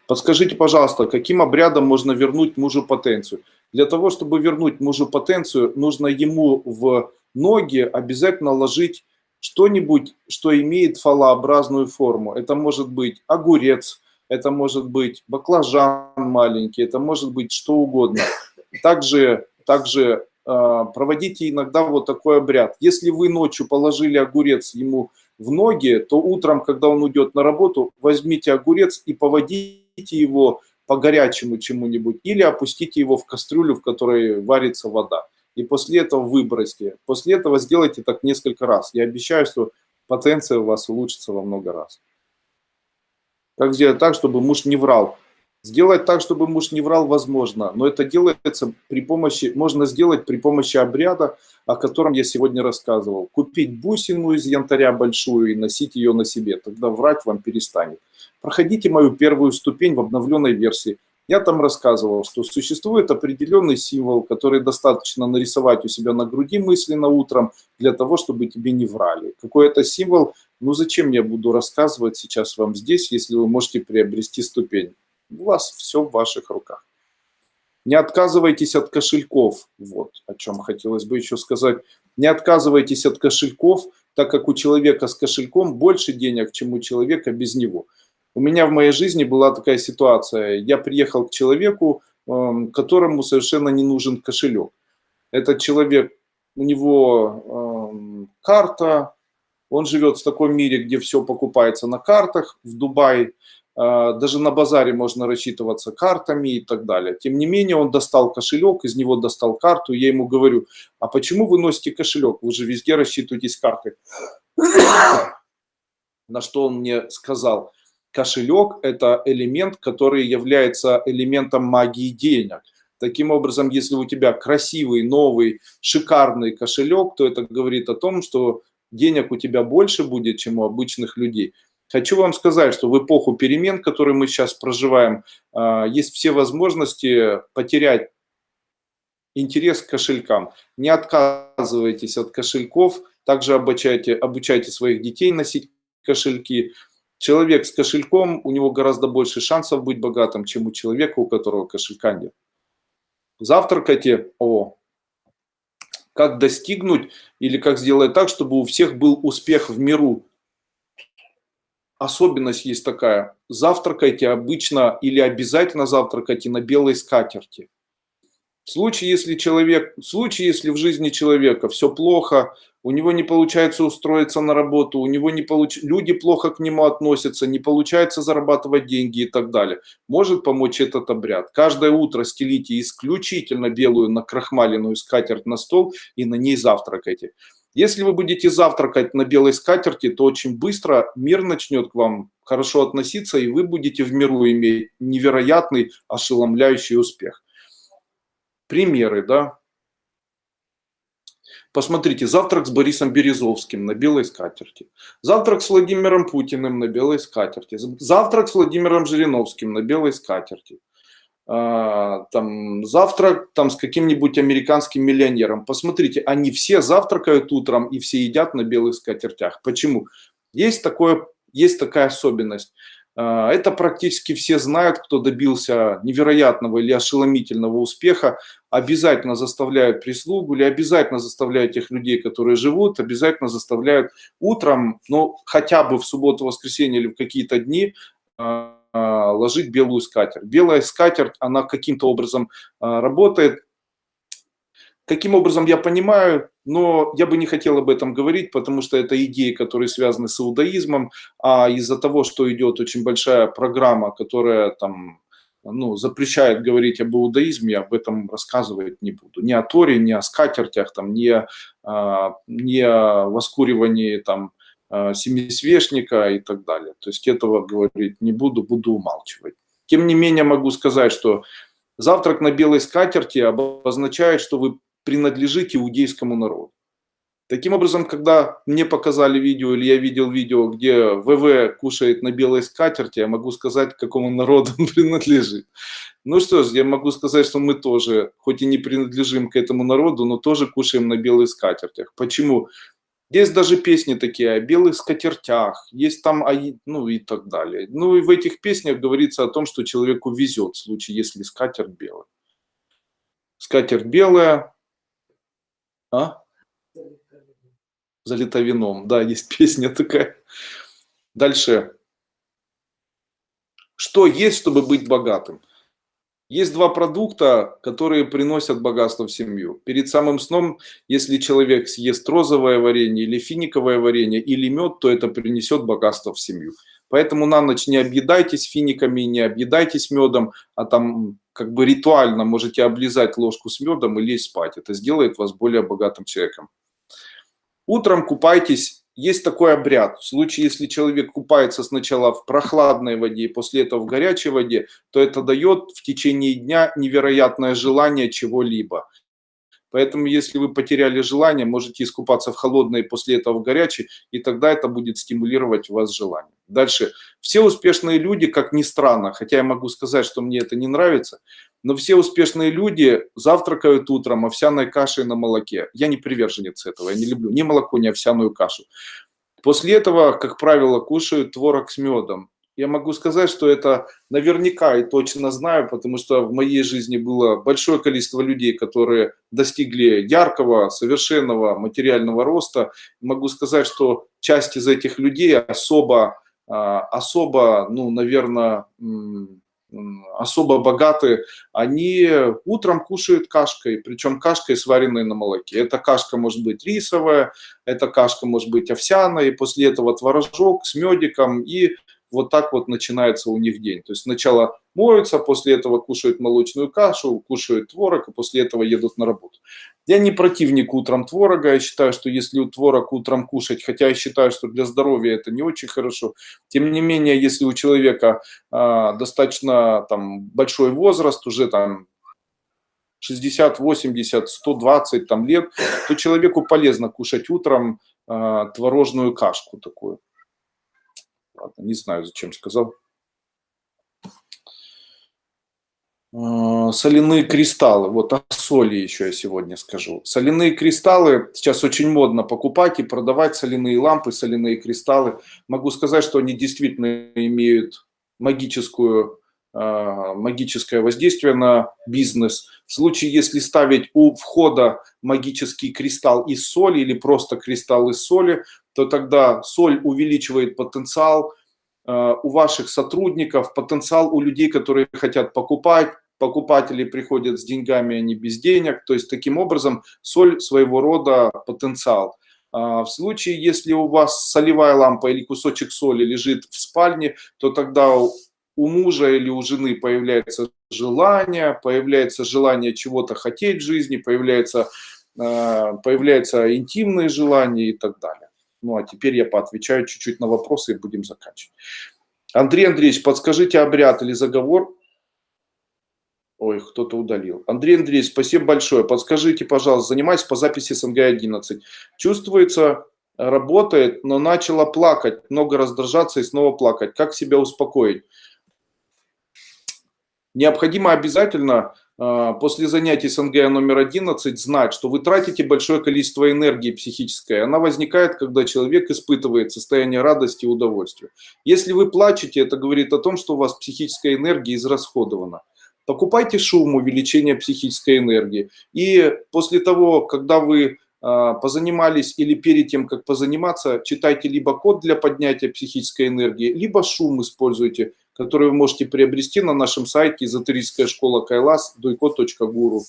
Подскажите, пожалуйста, каким обрядом можно вернуть мужу потенцию? Для того, чтобы вернуть мужу потенцию, нужно ему в ноги обязательно ложить что-нибудь, что имеет фалообразную форму. Это может быть огурец, это может быть баклажан маленький, это может быть что угодно. Также проводите иногда вот такой обряд. Если вы ночью положили огурец ему в ноги, то утром, когда он уйдет на работу, возьмите огурец и поводите его по горячему чему-нибудь или опустите его в кастрюлю, в которой варится вода. И после этого выбросьте. После этого сделайте так несколько раз. Я обещаю, что потенция у вас улучшится во много раз. Как сделать так, чтобы муж не врал? Сделать так, чтобы муж не врал, возможно, но это делается можно сделать при помощи обряда, о котором я сегодня рассказывал. Купить бусину из янтаря большую и носить ее на себе, тогда врать вам перестанет. Проходите мою первую ступень в обновленной версии. Я там рассказывал, что существует определенный символ, который достаточно нарисовать у себя на груди мысленно утром, для того, чтобы тебе не врали. Какой это символ? Ну зачем я буду рассказывать сейчас вам здесь, если вы можете приобрести ступень? У вас все в ваших руках. Не отказывайтесь от кошельков. Вот о чем хотелось бы еще сказать. Не отказывайтесь от кошельков, так как у человека с кошельком больше денег, чем у человека без него. У меня в моей жизни была такая ситуация. Я приехал к человеку, которому совершенно не нужен кошелек. Этот человек, у него карта, он живет в таком мире, где все покупается на картах, в Дубае. Даже на базаре можно рассчитываться картами и так далее. Тем не менее, он достал кошелек, из него достал карту. Я ему говорю, а почему вы носите кошелек? Вы же везде рассчитываетесь картой. На что он мне сказал, кошелек – это элемент, который является элементом магии денег. Таким образом, если у тебя красивый, новый, шикарный кошелек, то это говорит о том, что денег у тебя больше будет, чем у обычных людей. Хочу вам сказать, что в эпоху перемен, которую мы сейчас проживаем, есть все возможности потерять интерес к кошелькам. Не отказывайтесь от кошельков, также обучайте своих детей носить кошельки. Человек с кошельком, у него гораздо больше шансов быть богатым, чем у человека, у которого кошелька нет. Завтракайте. Как достигнуть или как сделать так, чтобы у всех был успех в миру? Особенность есть такая. Завтракайте обычно или обязательно завтракайте на белой скатерти. В случае, если в жизни человека все плохо, у него не получается устроиться на работу, люди плохо к нему относятся, не получается зарабатывать деньги и так далее, может помочь этот обряд. Каждое утро стелите исключительно белую накрахмаленную скатерть на стол и на ней завтракайте. Если вы будете завтракать на белой скатерти, то очень быстро мир начнет к вам хорошо относиться, и вы будете в миру иметь невероятный, ошеломляющий успех. Примеры, да? Посмотрите, завтрак с Борисом Березовским на белой скатерти. Завтрак с Владимиром Путиным на белой скатерти. Завтрак с Владимиром Жириновским на белой скатерти. Завтрак с каким-нибудь американским миллионером. Посмотрите, они все завтракают утром и все едят на белых скатертях. Почему? Есть такая особенность. Это практически все знают, кто добился невероятного или ошеломительного успеха. Обязательно заставляют прислугу или обязательно заставляют тех людей, которые живут, обязательно заставляют утром, хотя бы в субботу, воскресенье или в какие-то дни ложить белую скатерть. Белая скатерть, она каким-то образом работает. Каким образом, я понимаю, но я бы не хотел об этом говорить, потому что это идеи, которые связаны с иудаизмом, а из-за того, что идет очень большая программа, которая запрещает говорить об иудаизме, я об этом рассказывать не буду. Ни о Торе, ни о скатертях, ни о воскуривании семисвешника и так далее. То есть этого говорить не буду умалчивать. Тем не менее могу сказать, что завтрак на белой скатерти обозначает, что вы принадлежите иудейскому народу. Таким образом, когда мне показали видео, или я видел видео, где ВВ кушает на белой скатерти, я могу сказать, к какому народу он принадлежит. Ну что ж, я могу сказать, что мы тоже, хоть и не принадлежим к этому народу, но тоже кушаем на белых скатертях. Почему? Есть даже песни такие о белых скатертях, есть там, ну и так далее. Ну и в этих песнях говорится о том, что человеку везет в случае, если скатерть белая. Скатерть белая, а? Залита вином. Да, есть песня такая. Дальше. Что есть, чтобы быть богатым? Есть два продукта, которые приносят богатство в семью. Перед самым сном, если человек съест розовое варенье или финиковое варенье или мед, то это принесет богатство в семью. Поэтому на ночь не объедайтесь финиками, не объедайтесь медом, а там как бы ритуально можете облизать ложку с медом и лечь спать. Это сделает вас более богатым человеком. Утром купайтесь. Есть такой обряд. В случае, если человек купается сначала в прохладной воде и после этого в горячей воде, то это дает в течение дня невероятное желание чего-либо. Поэтому, если вы потеряли желание, можете искупаться в холодной и после этого в горячей, и тогда это будет стимулировать у вас желание. Дальше. Все успешные люди, как ни странно, хотя я могу сказать, что мне это не нравится, но все успешные люди завтракают утром овсяной кашей на молоке. Я не приверженец этого, я не люблю ни молоко, ни овсяную кашу. После этого, как правило, кушают творог с медом. Я могу сказать, что это наверняка и точно знаю, потому что в моей жизни было большое количество людей, которые достигли яркого, совершенного материального роста. Могу сказать, что часть из этих людей особо, ну, наверное, особо богатые, они утром кушают кашкой, причем кашкой, сваренной на молоке. Эта кашка может быть рисовая, эта кашка может быть овсяная, и после этого творожок с медиком, и вот так вот начинается у них день. То есть сначала моются, после этого кушают молочную кашу, кушают творог, и после этого едут на работу. Я не противник утром творога, я считаю, что если творог утром кушать, хотя я считаю, что для здоровья это не очень хорошо, тем не менее, если у человека достаточно там, большой возраст, уже там 60, 80, 120 там, лет, то человеку полезно кушать утром творожную кашку такую. Ладно, не знаю, зачем сказал. Соляные кристаллы. Вот о соли еще я сегодня скажу. Соляные кристаллы сейчас очень модно покупать и продавать соляные лампы, соляные кристаллы. Могу сказать, что они действительно имеют магическое воздействие на бизнес. В случае, если ставить у входа магический кристалл из соли или просто кристалл из соли, то тогда соль увеличивает потенциал у ваших сотрудников, потенциал у людей, которые хотят покупать. Покупатели приходят с деньгами, а не без денег. То есть, таким образом, соль своего рода потенциал. В случае, если у вас солевая лампа или кусочек соли лежит в спальне, то тогда у мужа или у жены появляется желание чего-то хотеть в жизни, появляются интимные желания и так далее. Ну, а теперь я поотвечаю чуть-чуть на вопросы и будем заканчивать. Андрей Андреевич, подскажите обряд или заговор. Ой, кто-то удалил. Андрей Андреевич, спасибо большое. Подскажите, пожалуйста, занимаюсь по записи СНГ-11. Чувствуется, работает, но начала плакать, много раздражаться и снова плакать. Как себя успокоить? Необходимо обязательно после занятий СНГ номер 11 знать, что вы тратите большое количество энергии психической. Она возникает, когда человек испытывает состояние радости и удовольствия. Если вы плачете, это говорит о том, что у вас психическая энергия израсходована. Покупайте шум, увеличение психической энергии. И после того, когда вы позанимались или перед тем, как позаниматься, читайте либо код для поднятия психической энергии, либо шум используйте, который вы можете приобрести на нашем сайте эзотерическая школа Кайлас doiko.guru.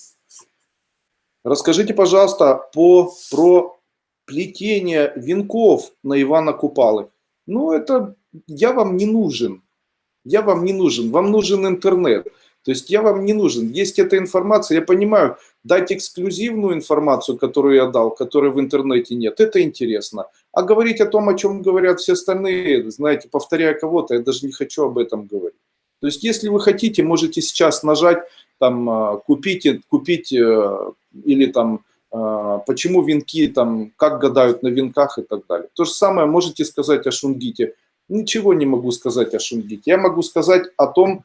Расскажите, пожалуйста, про плетение венков на Ивана Купалы. Ну, это я вам не нужен. Я вам не нужен. Вам нужен интернет. То есть я вам не нужен. Есть эта информация, я понимаю, дать эксклюзивную информацию, которую я дал, которой в интернете нет, это интересно. А говорить о том, о чем говорят все остальные, знаете, повторяя кого-то, я даже не хочу об этом говорить. То есть если вы хотите, можете сейчас нажать, там, купить или там, почему венки, там, как гадают на венках и так далее. То же самое можете сказать о шунгите. Ничего не могу сказать о шунгите. Я могу сказать о том,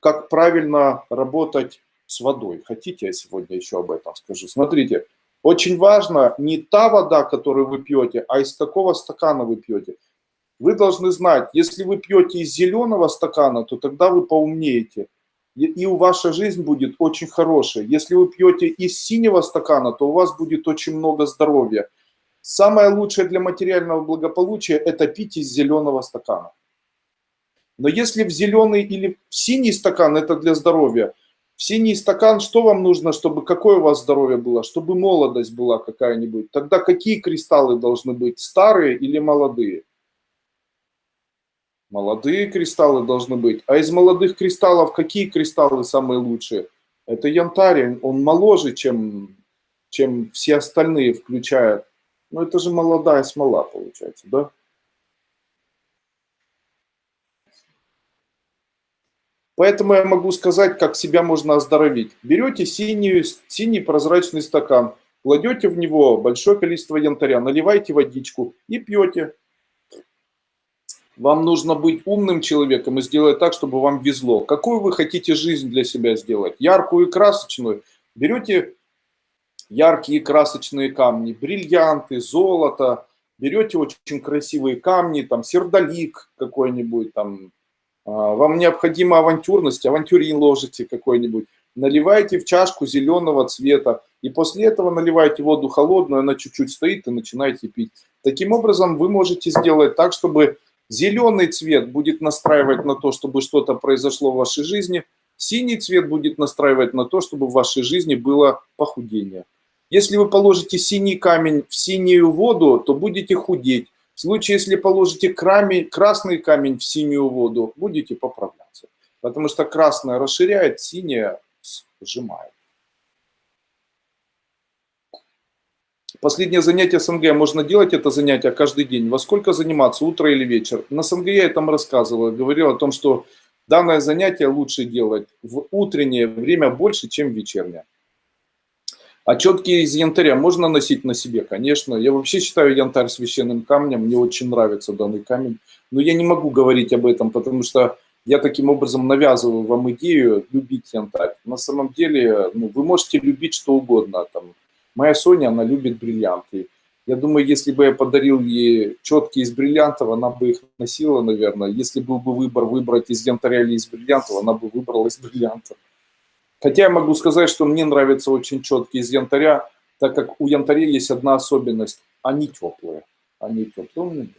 как правильно работать с водой. Хотите, я сегодня еще об этом скажу. Смотрите, Очень важно не та вода, которую вы пьете, а из какого стакана вы пьете. Вы должны знать, если вы пьете из зеленого стакана, то тогда вы поумнеете. И ваша жизнь будет очень хорошая. Если вы пьете из синего стакана, то у вас будет очень много здоровья. Самое лучшее для материального благополучия – это пить из зеленого стакана. Но если в зеленый или в синий стакан, это для здоровья. В синий стакан что вам нужно, чтобы какое у вас здоровье было? Чтобы молодость была какая-нибудь. Тогда какие кристаллы должны быть? Старые или молодые? Молодые кристаллы должны быть. А из молодых кристаллов какие кристаллы самые лучшие? Это янтарь. Он моложе, чем все остальные, включая... Ну это же молодая смола получается, да? Поэтому я могу сказать, как себя можно оздоровить. Берете синий прозрачный стакан, кладете в него большое количество янтаря, наливаете водичку и пьете. Вам нужно быть умным человеком и сделать так, чтобы вам везло. Какую вы хотите жизнь для себя сделать? Яркую и красочную? Берете яркие красочные камни, бриллианты, золото. Берете очень красивые камни, там сердолик какой-нибудь, там вам необходима авантюрность, авантюрин ложите какой-нибудь, наливайте в чашку зеленого цвета, и после этого наливайте воду холодную, она чуть-чуть стоит, и начинаете пить. Таким образом, вы можете сделать так, чтобы зеленый цвет будет настраивать на то, чтобы что-то произошло в вашей жизни, синий цвет будет настраивать на то, чтобы в вашей жизни было похудение. Если вы положите синий камень в синюю воду, то будете худеть. В случае, если положите красный камень в синюю воду, будете поправляться. Потому что красное расширяет, синее сжимает. Последнее занятие СНГ. Можно делать это занятие каждый день. Во сколько заниматься, утро или вечер? На СНГ я там рассказывал. Говорил о том, что данное занятие лучше делать в утреннее время больше, чем в вечернее. А четки из янтаря можно носить на себе? Конечно. Я вообще считаю янтарь священным камнем. Мне очень нравится данный камень. Но я не могу говорить об этом, потому что я таким образом навязываю вам идею любить янтарь. На самом деле, вы можете любить что угодно. Там, моя Соня, она любит бриллианты. Я думаю, если бы я подарил ей четки из бриллиантов, она бы их носила, наверное. Если был бы выбор выбрать из янтаря или из бриллиантов, она бы выбрала из бриллиантов. Хотя я могу сказать, что мне нравятся очень четкие из янтаря, так как у янтаря есть одна особенность. Они теплые. Они теплые.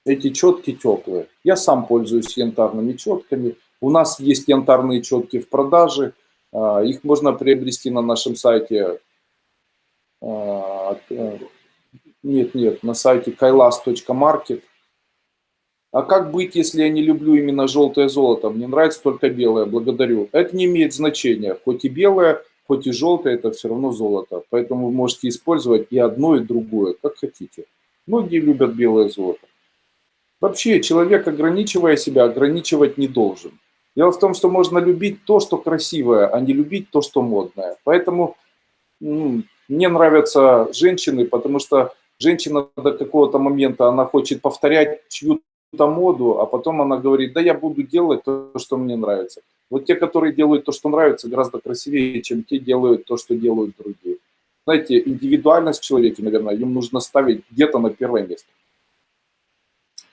Эти четки теплые. Я сам пользуюсь янтарными четками. У нас есть янтарные четки в продаже. Их можно приобрести на нашем сайте. Нет, на сайте kailas.market. А как быть, если я не люблю именно желтое золото? Мне нравится только белое, благодарю. Это не имеет значения. Хоть и белое, хоть и желтое, это все равно золото. Поэтому вы можете использовать и одно, и другое, как хотите. Многие любят белое золото. Вообще, человек, ограничивая себя, ограничивать не должен. Дело в том, что можно любить то, что красивое, а не любить то, что модное. Поэтому мне нравятся женщины, потому что женщина до какого-то момента, она хочет повторять чью-то моду, а потом она говорит, да я буду делать то, что мне нравится. Вот те, которые делают то, что нравится, гораздо красивее, чем те делают то, что делают другие. Знаете, индивидуальность в человеке, наверное, им нужно ставить где-то на первое место.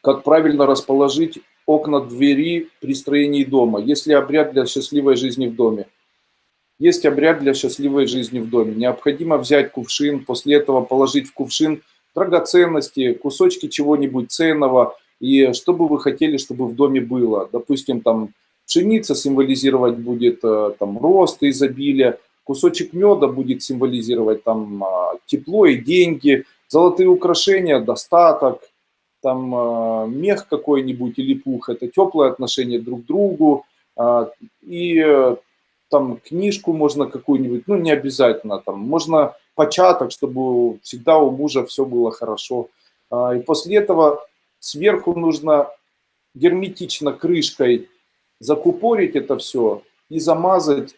Как правильно расположить окна двери при строении дома? Есть ли обряд для счастливой жизни в доме? Есть обряд для счастливой жизни в доме. Необходимо взять кувшин, после этого положить в кувшин драгоценности, кусочки чего-нибудь ценного, и что бы вы хотели, чтобы в доме было. Допустим, там пшеница символизировать будет там, рост и изобилие, кусочек меда будет символизировать там, тепло и деньги, золотые украшения, достаток, там мех какой-нибудь или пух, это теплое отношение друг к другу, и там книжку можно какую-нибудь, не обязательно, там можно початок, чтобы всегда у мужа все было хорошо. И после этого сверху нужно герметично крышкой закупорить это все и замазать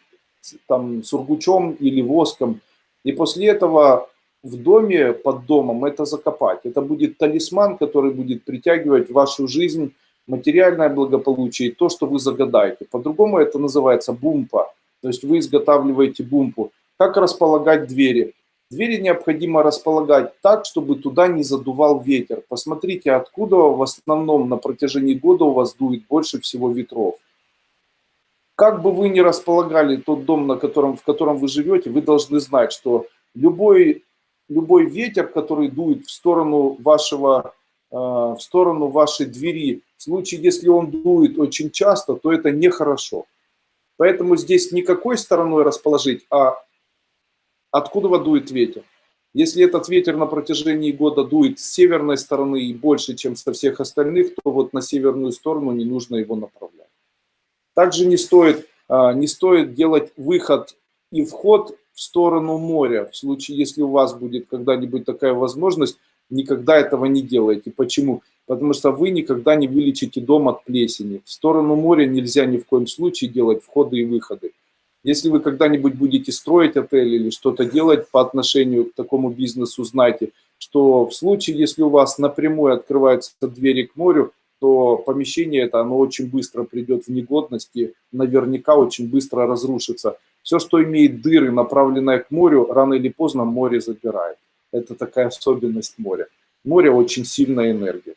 там сургучом или воском. И после этого в доме, под домом это закопать. Это будет талисман, который будет притягивать в вашу жизнь материальное благополучие, то, что вы загадаете. По-другому это называется бумпа. То есть вы изготавливаете бумпу. Как располагать двери? Двери необходимо располагать так, чтобы туда не задувал ветер. Посмотрите, откуда в основном на протяжении года у вас дует больше всего ветров. Как бы вы ни располагали тот дом, в котором вы живете, вы должны знать, что любой ветер, который дует в сторону вашей двери, в случае, если он дует очень часто, то это нехорошо. Поэтому здесь не какой стороной расположить, а откуда дует ветер. Если этот ветер на протяжении года дует с северной стороны и больше, чем со всех остальных, то вот на северную сторону не нужно его направлять. Также не стоит делать выход и вход в сторону моря. В случае, если у вас будет когда-нибудь такая возможность, никогда этого не делайте. Почему? Потому что вы никогда не вылечите дом от плесени. В сторону моря нельзя ни в коем случае делать входы и выходы. Если вы когда-нибудь будете строить отель или что-то делать по отношению к такому бизнесу, знайте, что в случае, если у вас напрямую открываются двери к морю, то помещение это, оно очень быстро придет в негодность и наверняка очень быстро разрушится. Все, что имеет дыры, направленное к морю, рано или поздно море забирает. Это такая особенность моря. Море очень сильная энергия.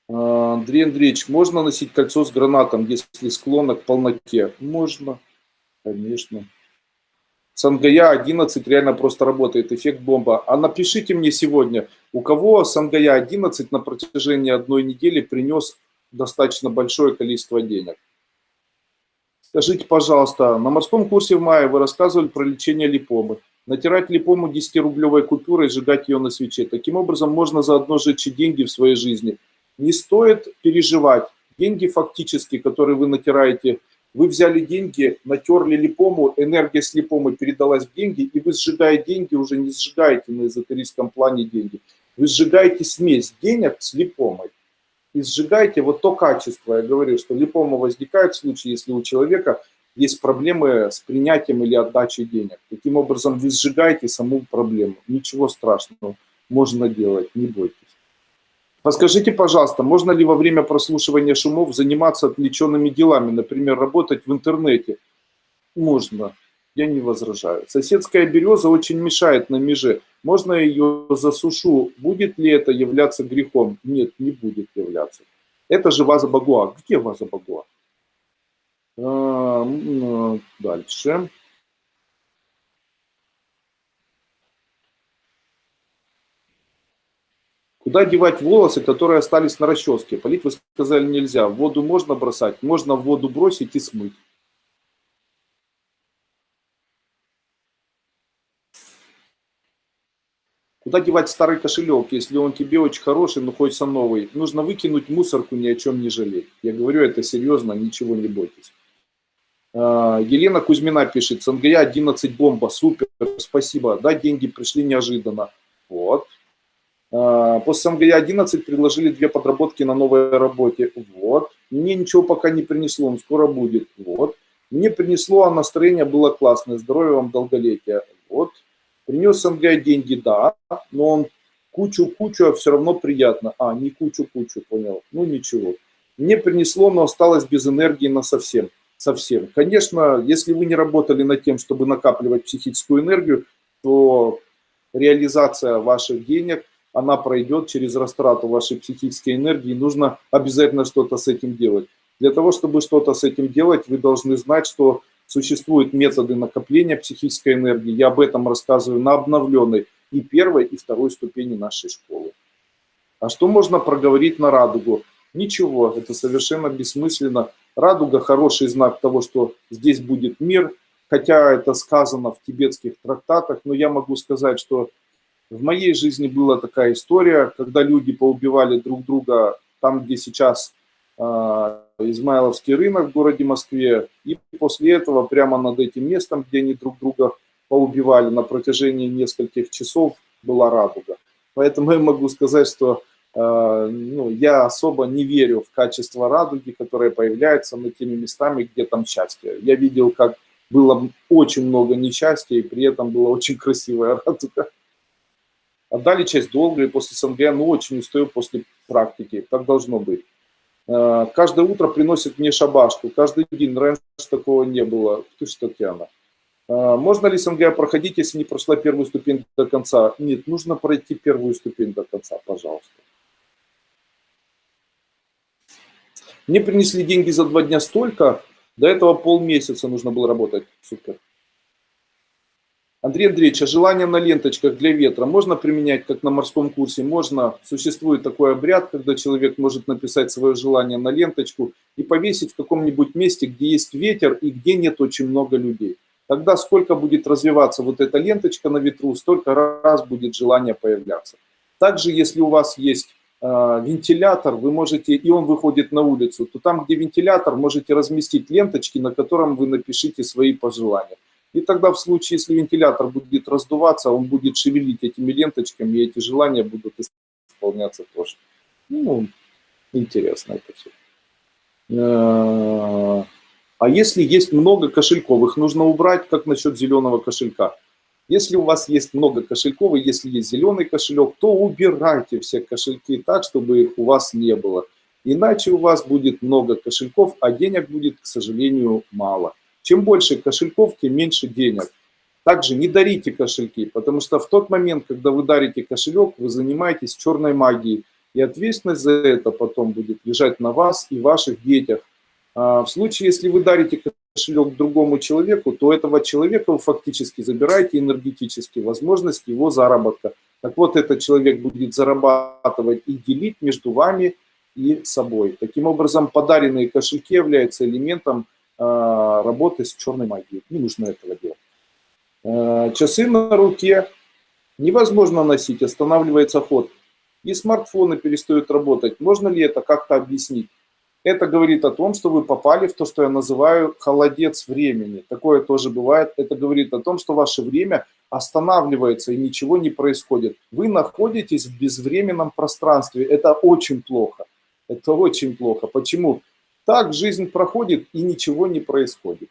Андрей Андреевич, можно носить кольцо с гранатом, если склонно к полноте? Можно, конечно. Сангая 11 реально просто работает, эффект бомба. А напишите мне сегодня, у кого Сангая 11 на протяжении одной недели принес достаточно большое количество денег. Скажите, пожалуйста, на морском курсе в мае вы рассказывали про лечение липомы. Натирать липому 10-рублевой купюрой и сжигать ее на свече. Таким образом, можно заодно сжечь деньги в своей жизни. Не стоит переживать. Деньги фактически, которые вы натираете, вы взяли деньги, натерли липому, энергия с липомой передалась в деньги, и вы, сжигая деньги, уже не сжигаете на эзотерическом плане деньги. Вы сжигаете смесь денег с липомой. И сжигаете вот то качество. Я говорю, что липома возникает в случае, если у человека есть проблемы с принятием или отдачей денег. Таким образом, вы сжигаете саму проблему. Ничего страшного можно делать, не бойтесь. Подскажите, пожалуйста, можно ли во время прослушивания шумов заниматься отвлеченными делами, например, работать в интернете? Можно, я не возражаю. Соседская береза очень мешает на меже. Можно ее засушу? Будет ли это являться грехом? Нет, не будет являться. Это же ваза Багуа. Где ваза Багуа? Дальше. Куда девать волосы, которые остались на расческе? Полить, вы сказали, нельзя. В воду можно бросать? Можно в воду бросить и смыть. Куда девать старый кошелек, если он тебе очень хороший, но хочется новый? Нужно выкинуть в мусорку, ни о чем не жалеть. Я говорю это серьезно, ничего не бойтесь. Елена Кузьмина пишет, Сангая 11 бомба, супер, спасибо. Да, деньги пришли неожиданно. Вот. После Сангая 11 предложили 2 подработки на новой работе. Вот. Мне ничего пока не принесло, но скоро будет. Вот. Мне принесло, а настроение было классное. Здоровья вам, долголетия. Вот. Принес Сангая деньги, да, но он кучу-кучу, а все равно приятно. Не кучу-кучу, понял. Ну ничего. Мне принесло, но осталось без энергии на совсем. Совсем. Конечно, если вы не работали над тем, чтобы накапливать психическую энергию, то реализация ваших денег, она пройдет через растрату вашей психической энергии. Нужно обязательно что-то с этим делать. Для того, чтобы что-то с этим делать, вы должны знать, что существуют методы накопления психической энергии. Я об этом рассказываю на обновленной и 1-й, и 2-й ступени нашей школы. А что можно проговорить на радугу? Ничего, это совершенно бессмысленно. Радуга – хороший знак того, что здесь будет мир, хотя это сказано в тибетских трактатах, но я могу сказать, что в моей жизни была такая история, когда люди поубивали друг друга там, где сейчас Измайловский рынок в городе Москве, и после этого прямо над этим местом, где они друг друга поубивали на протяжении нескольких часов, была радуга. Поэтому я могу сказать, что я особо не верю в качество радуги, которая появляется над теми местами, где там счастье. Я видел, как было очень много несчастья, и при этом была очень красивая радуга. Отдали часть долга, и после СНГ, очень устаю после практики. Так должно быть. Каждое утро приносит мне шабашку, каждый день, раньше такого не было. Ты что, Татьяна? Можно ли СНГ проходить, если не прошла первую ступень до конца? Нет, нужно пройти первую ступень до конца, пожалуйста. Мне принесли деньги за 2 дня столько, до этого полмесяца нужно было работать. Супер. Андрей Андреевич, а желание на ленточках для ветра можно применять, как на морском курсе? Можно. Существует такой обряд, когда человек может написать свое желание на ленточку и повесить в каком-нибудь месте, где есть ветер и где нет очень много людей. Тогда сколько будет развиваться вот эта ленточка на ветру, столько раз будет желание появляться. Также, если у вас есть вентилятор, вы можете, и он выходит на улицу, то там, где вентилятор, можете разместить ленточки, на котором вы напишите свои пожелания. И тогда в случае, если вентилятор будет раздуваться, он будет шевелить этими ленточками, и эти желания будут исполняться тоже. Ну, интересно это все. А если есть много кошельков, их нужно убрать, как насчет зеленого кошелька? Если у вас есть много кошельков, и если есть зеленый кошелек, то убирайте все кошельки так, чтобы их у вас не было. Иначе у вас будет много кошельков, а денег будет, к сожалению, мало. Чем больше кошельков, тем меньше денег. Также не дарите кошельки, потому что в тот момент, когда вы дарите кошелек, вы занимаетесь черной магией. И ответственность за это потом будет лежать на вас и ваших детях. В случае, если вы дарите кошелек другому человеку, то этого человека вы фактически забираете энергетически возможность его заработка. Так вот, этот человек будет зарабатывать и делить между вами и собой. Таким образом, подаренные кошельки являются элементом работы с черной магией. Не нужно этого делать. Часы на руке невозможно носить, останавливается ход. И смартфоны перестают работать. Можно ли это как-то объяснить? Это говорит о том, что вы попали в то, что я называю холодец времени. Такое тоже бывает. Это говорит о том, что ваше время останавливается и ничего не происходит. Вы находитесь в безвременном пространстве. Это очень плохо. Это очень плохо. Почему? Так жизнь проходит и ничего не происходит.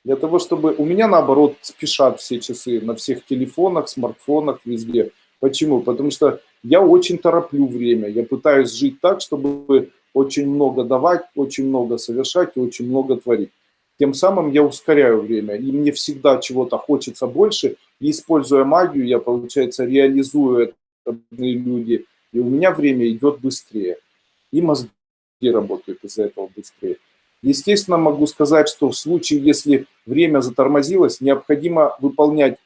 Для того, чтобы... У меня наоборот спешат все часы на всех телефонах, смартфонах, везде. Почему? Потому что я очень тороплю время. Я пытаюсь жить так, чтобы очень много давать, очень много совершать и очень много творить. Тем самым я ускоряю время. И мне всегда чего-то хочется больше. И используя магию, я, получается, реализую это люди. И у меня время идет быстрее. И мозги работают из-за этого быстрее. Естественно, могу сказать, что в случае, если время затормозилось, необходимо выполнять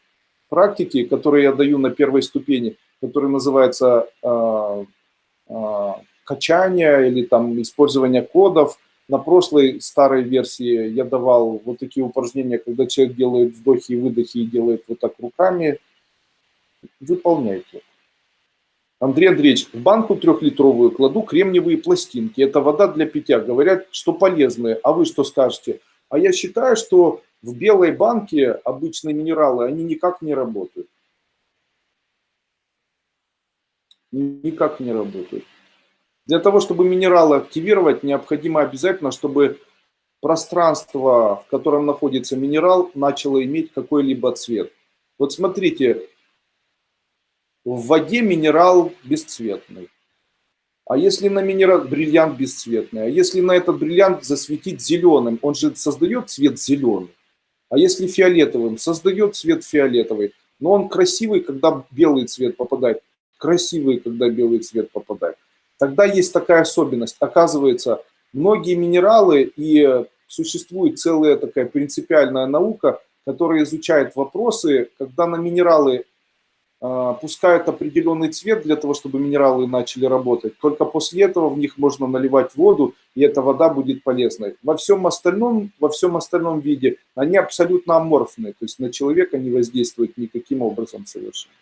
практики, которые я даю на первой ступени, которые называются качание или там использование кодов. На прошлой старой версии я давал вот такие упражнения, когда человек делает вдохи и выдохи и делает вот так руками. Выполняйте. Андрей Андреевич, в банку 3-литровую кладу кремниевые пластинки. Это вода для питья. Говорят, что полезные. А вы что скажете? А я считаю, что в белой банке обычные минералы, они никак не работают. Никак не работают. Для того, чтобы минералы активировать, необходимо обязательно, чтобы пространство, в котором находится минерал, начало иметь какой-либо цвет. Вот смотрите, в воде минерал бесцветный. А если на минерал бриллиант бесцветный, а если на этот бриллиант засветить зеленым, он же создает цвет зеленый. А если фиолетовым, создает цвет фиолетовый. Но он красивый, когда белый цвет попадает. Красивый, когда белый цвет попадает. Тогда есть такая особенность. Оказывается, многие минералы, и существует целая такая принципиальная наука, которая изучает вопросы, когда на минералы пускают определенный цвет для того, чтобы минералы начали работать. Только после этого в них можно наливать воду, и эта вода будет полезной. Во всем остальном виде они абсолютно аморфные, то есть на человека не воздействуют никаким образом совершенно.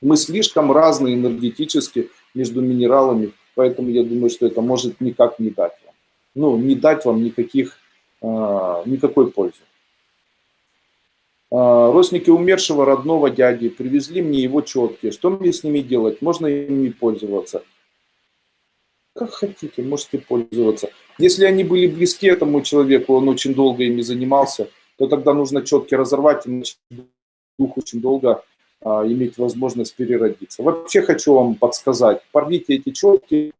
Мы слишком разные энергетически между минералами, поэтому я думаю, что это может никак не дать вам. Ну, не дать вам никакой пользы. Родственники умершего родного дяди привезли мне его четкие. Что мне с ними делать? Можно ими пользоваться? Как хотите, можете пользоваться. Если они были близки этому человеку, он очень долго ими занимался, то тогда нужно четки разорвать, иначе дух очень долго иметь возможность переродиться. Вообще хочу вам подсказать, порвите эти четки,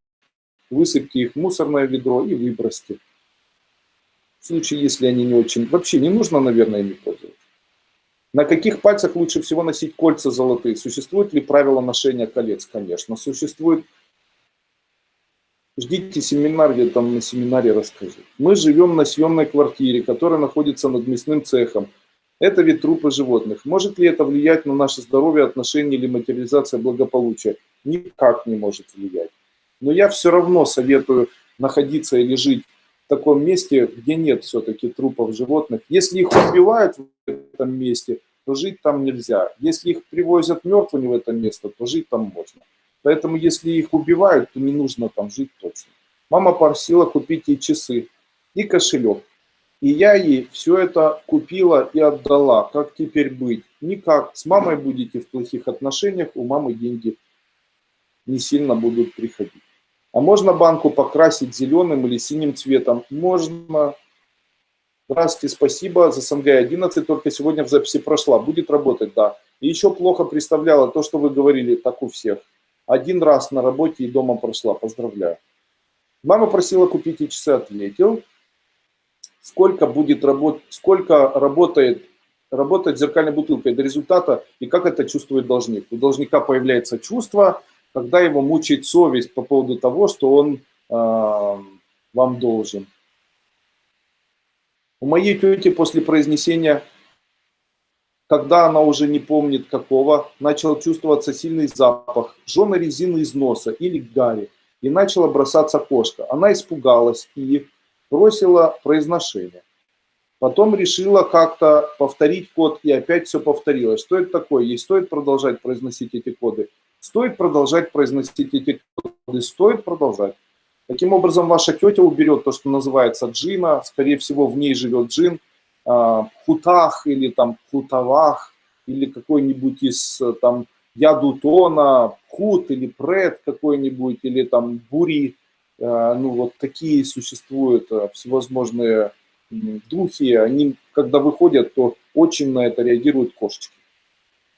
высыпьте их в мусорное ведро и выбросьте. В случае, если они не очень... Вообще не нужно, наверное, ими пользоваться. На каких пальцах лучше всего носить кольца золотые? Существует ли правило ношения колец? Конечно, существует. Ждите семинар, я там на семинаре расскажу. Мы живем на съемной квартире, которая находится над мясным цехом. Это ведь трупы животных. Может ли это влиять на наше здоровье, отношения или материализация благополучия? Никак не может влиять. Но я все равно советую находиться или жить в таком месте, где нет все-таки трупов животных. Если их убивают в этом месте, то жить там нельзя. Если их привозят мертвыми в это место, то жить там можно. Поэтому если их убивают, то не нужно там жить точно. Мама просила купить ей часы и кошелек. И я ей все это купила и отдала. Как теперь быть? Никак. С мамой будете в плохих отношениях, у мамы деньги не сильно будут приходить. А можно банку покрасить зеленым или синим цветом? Можно. Здравствуйте, спасибо за СНГ-11, только сегодня в записи прошла. Будет работать, да. И еще плохо представляла то, что вы говорили, так у всех. Один раз на работе и дома прошла. Поздравляю. Мама просила купить ей часы, ответил. Сколько работает зеркальной бутылкой до результата и как это чувствует должник. У должника появляется чувство, когда его мучает совесть по поводу того, что он вам должен. У моей тети после произнесения, когда она уже не помнит какого, начал чувствоваться сильный запах жженой резины из носа или гари, и начала бросаться кошка. Она испугалась и бросила произношение. Потом решила как-то повторить код, и опять все повторилось. Что это такое? Ей стоит продолжать произносить эти коды? Стоит продолжать произносить эти коды? Стоит продолжать. Таким образом, ваша тетя уберет то, что называется джина. Скорее всего, в ней живет джин. Хутах или там хутавах, или какой-нибудь из там ядутона, хут или пред какой-нибудь, или там бури. Ну вот такие существуют всевозможные духи. Они, когда выходят, то очень на это реагируют кошечки.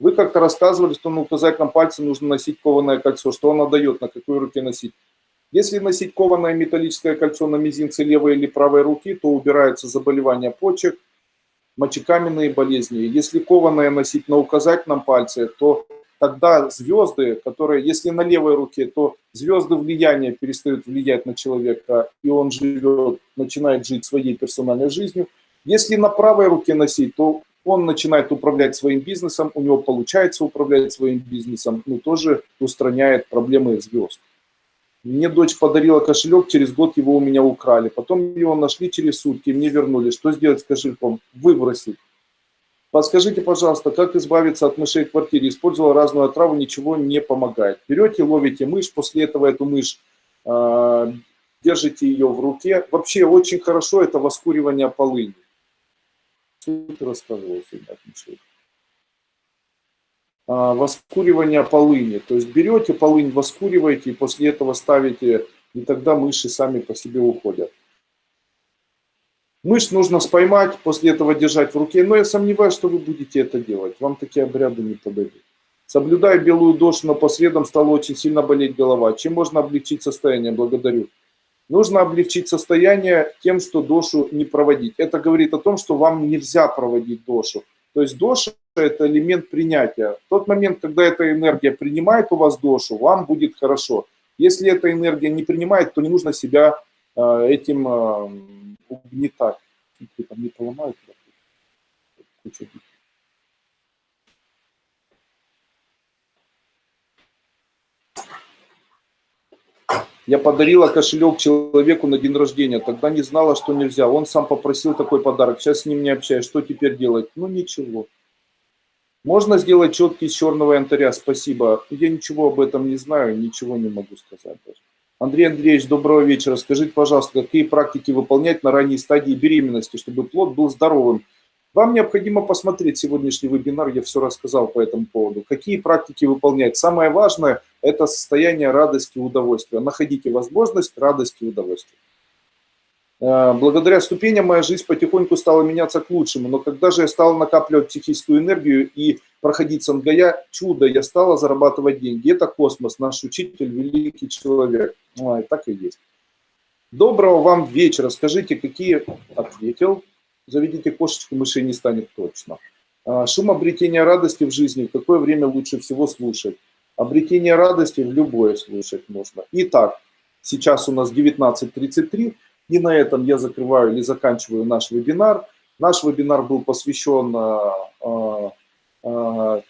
Вы как-то рассказывали, что на указательном пальце нужно носить кованое кольцо. Что оно дает, на какой руке носить? Если носить кованое металлическое кольцо на мизинце левой или правой руки, то убирается заболевание почек, мочекаменные болезни. Если кованое носить на указательном пальце, то тогда звезды, которые, если на левой руке, то звезды влияния перестают влиять на человека, и он живет, начинает жить своей персональной жизнью. Если на правой руке носить, то он начинает управлять своим бизнесом, у него получается управлять своим бизнесом, но тоже устраняет проблемы звезд. Мне дочь подарила кошелек, через год его у меня украли. Потом его нашли через сутки, мне вернули. Что сделать с кошельком? Выбросить. Подскажите, пожалуйста, как избавиться от мышей в квартире? Использовала разную отраву, ничего не помогает. Берете, ловите мышь, после этого эту мышь держите ее в руке. Вообще очень хорошо это воскуривание полыни. Что ты рассказывал сегодня от мышей? Воскуривание полыни. То есть берете полынь, воскуриваете и после этого ставите, и тогда мыши сами по себе уходят. Мышь нужно споймать, после этого держать в руке, но я сомневаюсь, что вы будете это делать. Вам такие обряды не подойдут. Соблюдая белую дошу, но по средам стала очень сильно болеть голова. Чем можно облегчить состояние? Благодарю. Нужно облегчить состояние тем, что дошу не проводить. Это говорит о том, что вам нельзя проводить дошу. То есть доша – это элемент принятия. В тот момент, когда эта энергия принимает у вас дошу, вам будет хорошо. Если эта энергия не принимает, то не нужно себя этим угнетать. Там не поломают. Я подарила кошелек человеку на день рождения. Тогда не знала, что нельзя. Он сам попросил такой подарок. Сейчас с ним не общаюсь. Что теперь делать? Ну ничего. Можно сделать четкий из черного янтаря? Спасибо. Я ничего об этом не знаю. Ничего не могу сказать даже. Андрей Андреевич, доброго вечера. Скажите, пожалуйста, какие практики выполнять на ранней стадии беременности, чтобы плод был здоровым? Вам необходимо посмотреть сегодняшний вебинар, я все рассказал по этому поводу. Какие практики выполнять? Самое важное – это состояние радости и удовольствия. Находите возможность радости и удовольствия. Благодаря ступеням моя жизнь потихоньку стала меняться к лучшему, но когда же я стал накапливать психическую энергию и проходить Сангая, чудо, я стала зарабатывать деньги. Это космос, наш учитель, великий человек. Так и есть. Доброго вам вечера. Скажите, какие... Ответил. Заведите кошечку, мышей не станет точно. Шум обретения радости в жизни. В какое время лучше всего слушать? Обретение радости в любое слушать можно. Итак, сейчас у нас 19:33. И на этом я закрываю или заканчиваю наш вебинар. Наш вебинар был посвящен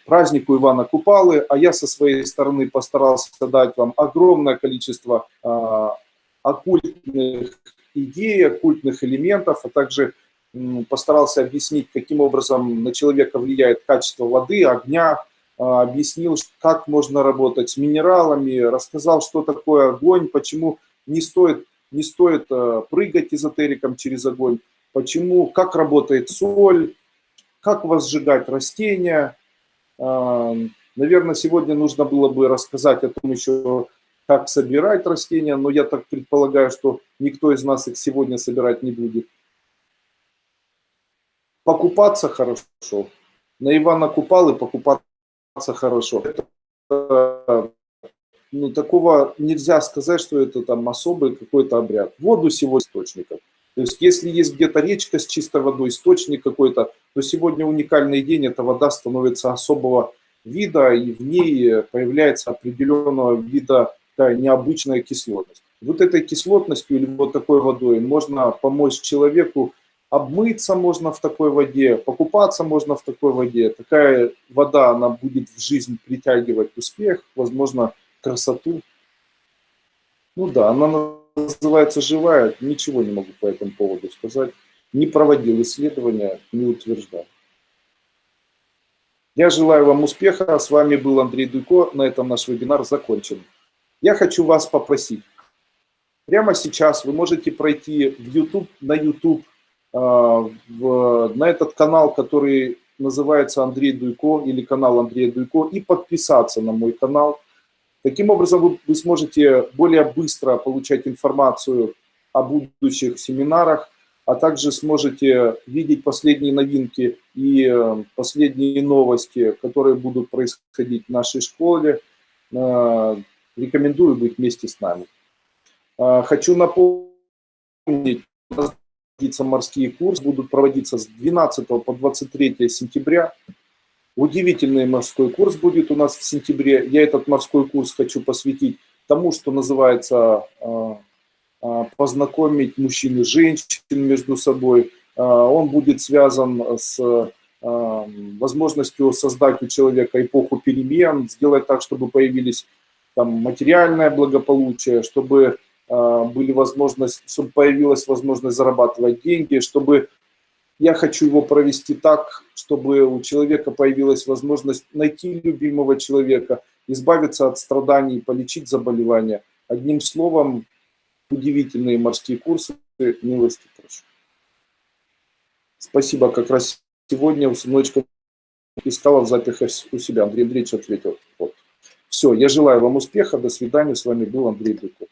празднику Ивана Купалы, а я со своей стороны постарался дать вам огромное количество оккультных идей, оккультных элементов, а также постарался объяснить, каким образом на человека влияет качество воды, огня, объяснил, как можно работать с минералами, рассказал, что такое огонь, почему не стоит прыгать эзотерикам через огонь, почему, как работает соль, как возжигать растения. Наверное, сегодня нужно было бы рассказать о том еще, как собирать растения, но я так предполагаю, что никто из нас их сегодня собирать не будет. Покупаться хорошо. На Ивана Купалы покупаться хорошо. Такого нельзя сказать, что это там особый какой-то обряд. Воду сегодня источников. То есть, если есть где-то речка с чистой водой, источник какой-то, то сегодня уникальный день, эта вода становится особого вида, и в ней появляется определенного вида такая необычная кислотность. Вот этой кислотностью или вот такой водой можно помочь человеку, обмыться можно в такой воде, покупаться можно в такой воде. Такая вода, она будет в жизнь притягивать успех, возможно, красоту. Она называется живая, ничего не могу по этому поводу сказать. Не проводил исследования, не утверждал. Я желаю вам успеха. С вами был Андрей Дуйко. На этом наш вебинар закончен. Я хочу вас попросить. Прямо сейчас вы можете пройти на YouTube, на этот канал, который называется Андрей Дуйко, или канал Андрея Дуйко, и подписаться на мой канал. Таким образом, вы сможете более быстро получать информацию о будущих семинарах, а также сможете видеть последние новинки и последние новости, которые будут происходить в нашей школе. Рекомендую быть вместе с нами. Хочу напомнить, морские курсы будут проводиться с 12 по 23 сентября. Удивительный морской курс будет у нас в сентябре. Я этот морской курс хочу посвятить тому, что называется познакомить мужчин и женщин между собой. Он будет связан с возможностью создать у человека эпоху перемен, сделать так, чтобы появились там материальное благополучие, чтобы чтобы появилась возможность зарабатывать деньги, чтобы я хочу его провести так, чтобы у человека появилась возможность найти любимого человека, избавиться от страданий, полечить заболевания. Одним словом, удивительные морские курсы, милости прошу. Спасибо, как раз сегодня у сыночка искала в записях у себя. Андрей Андреевич ответил. Вот. Все, я желаю вам успеха, до свидания, с вами был Андрей Дуйко.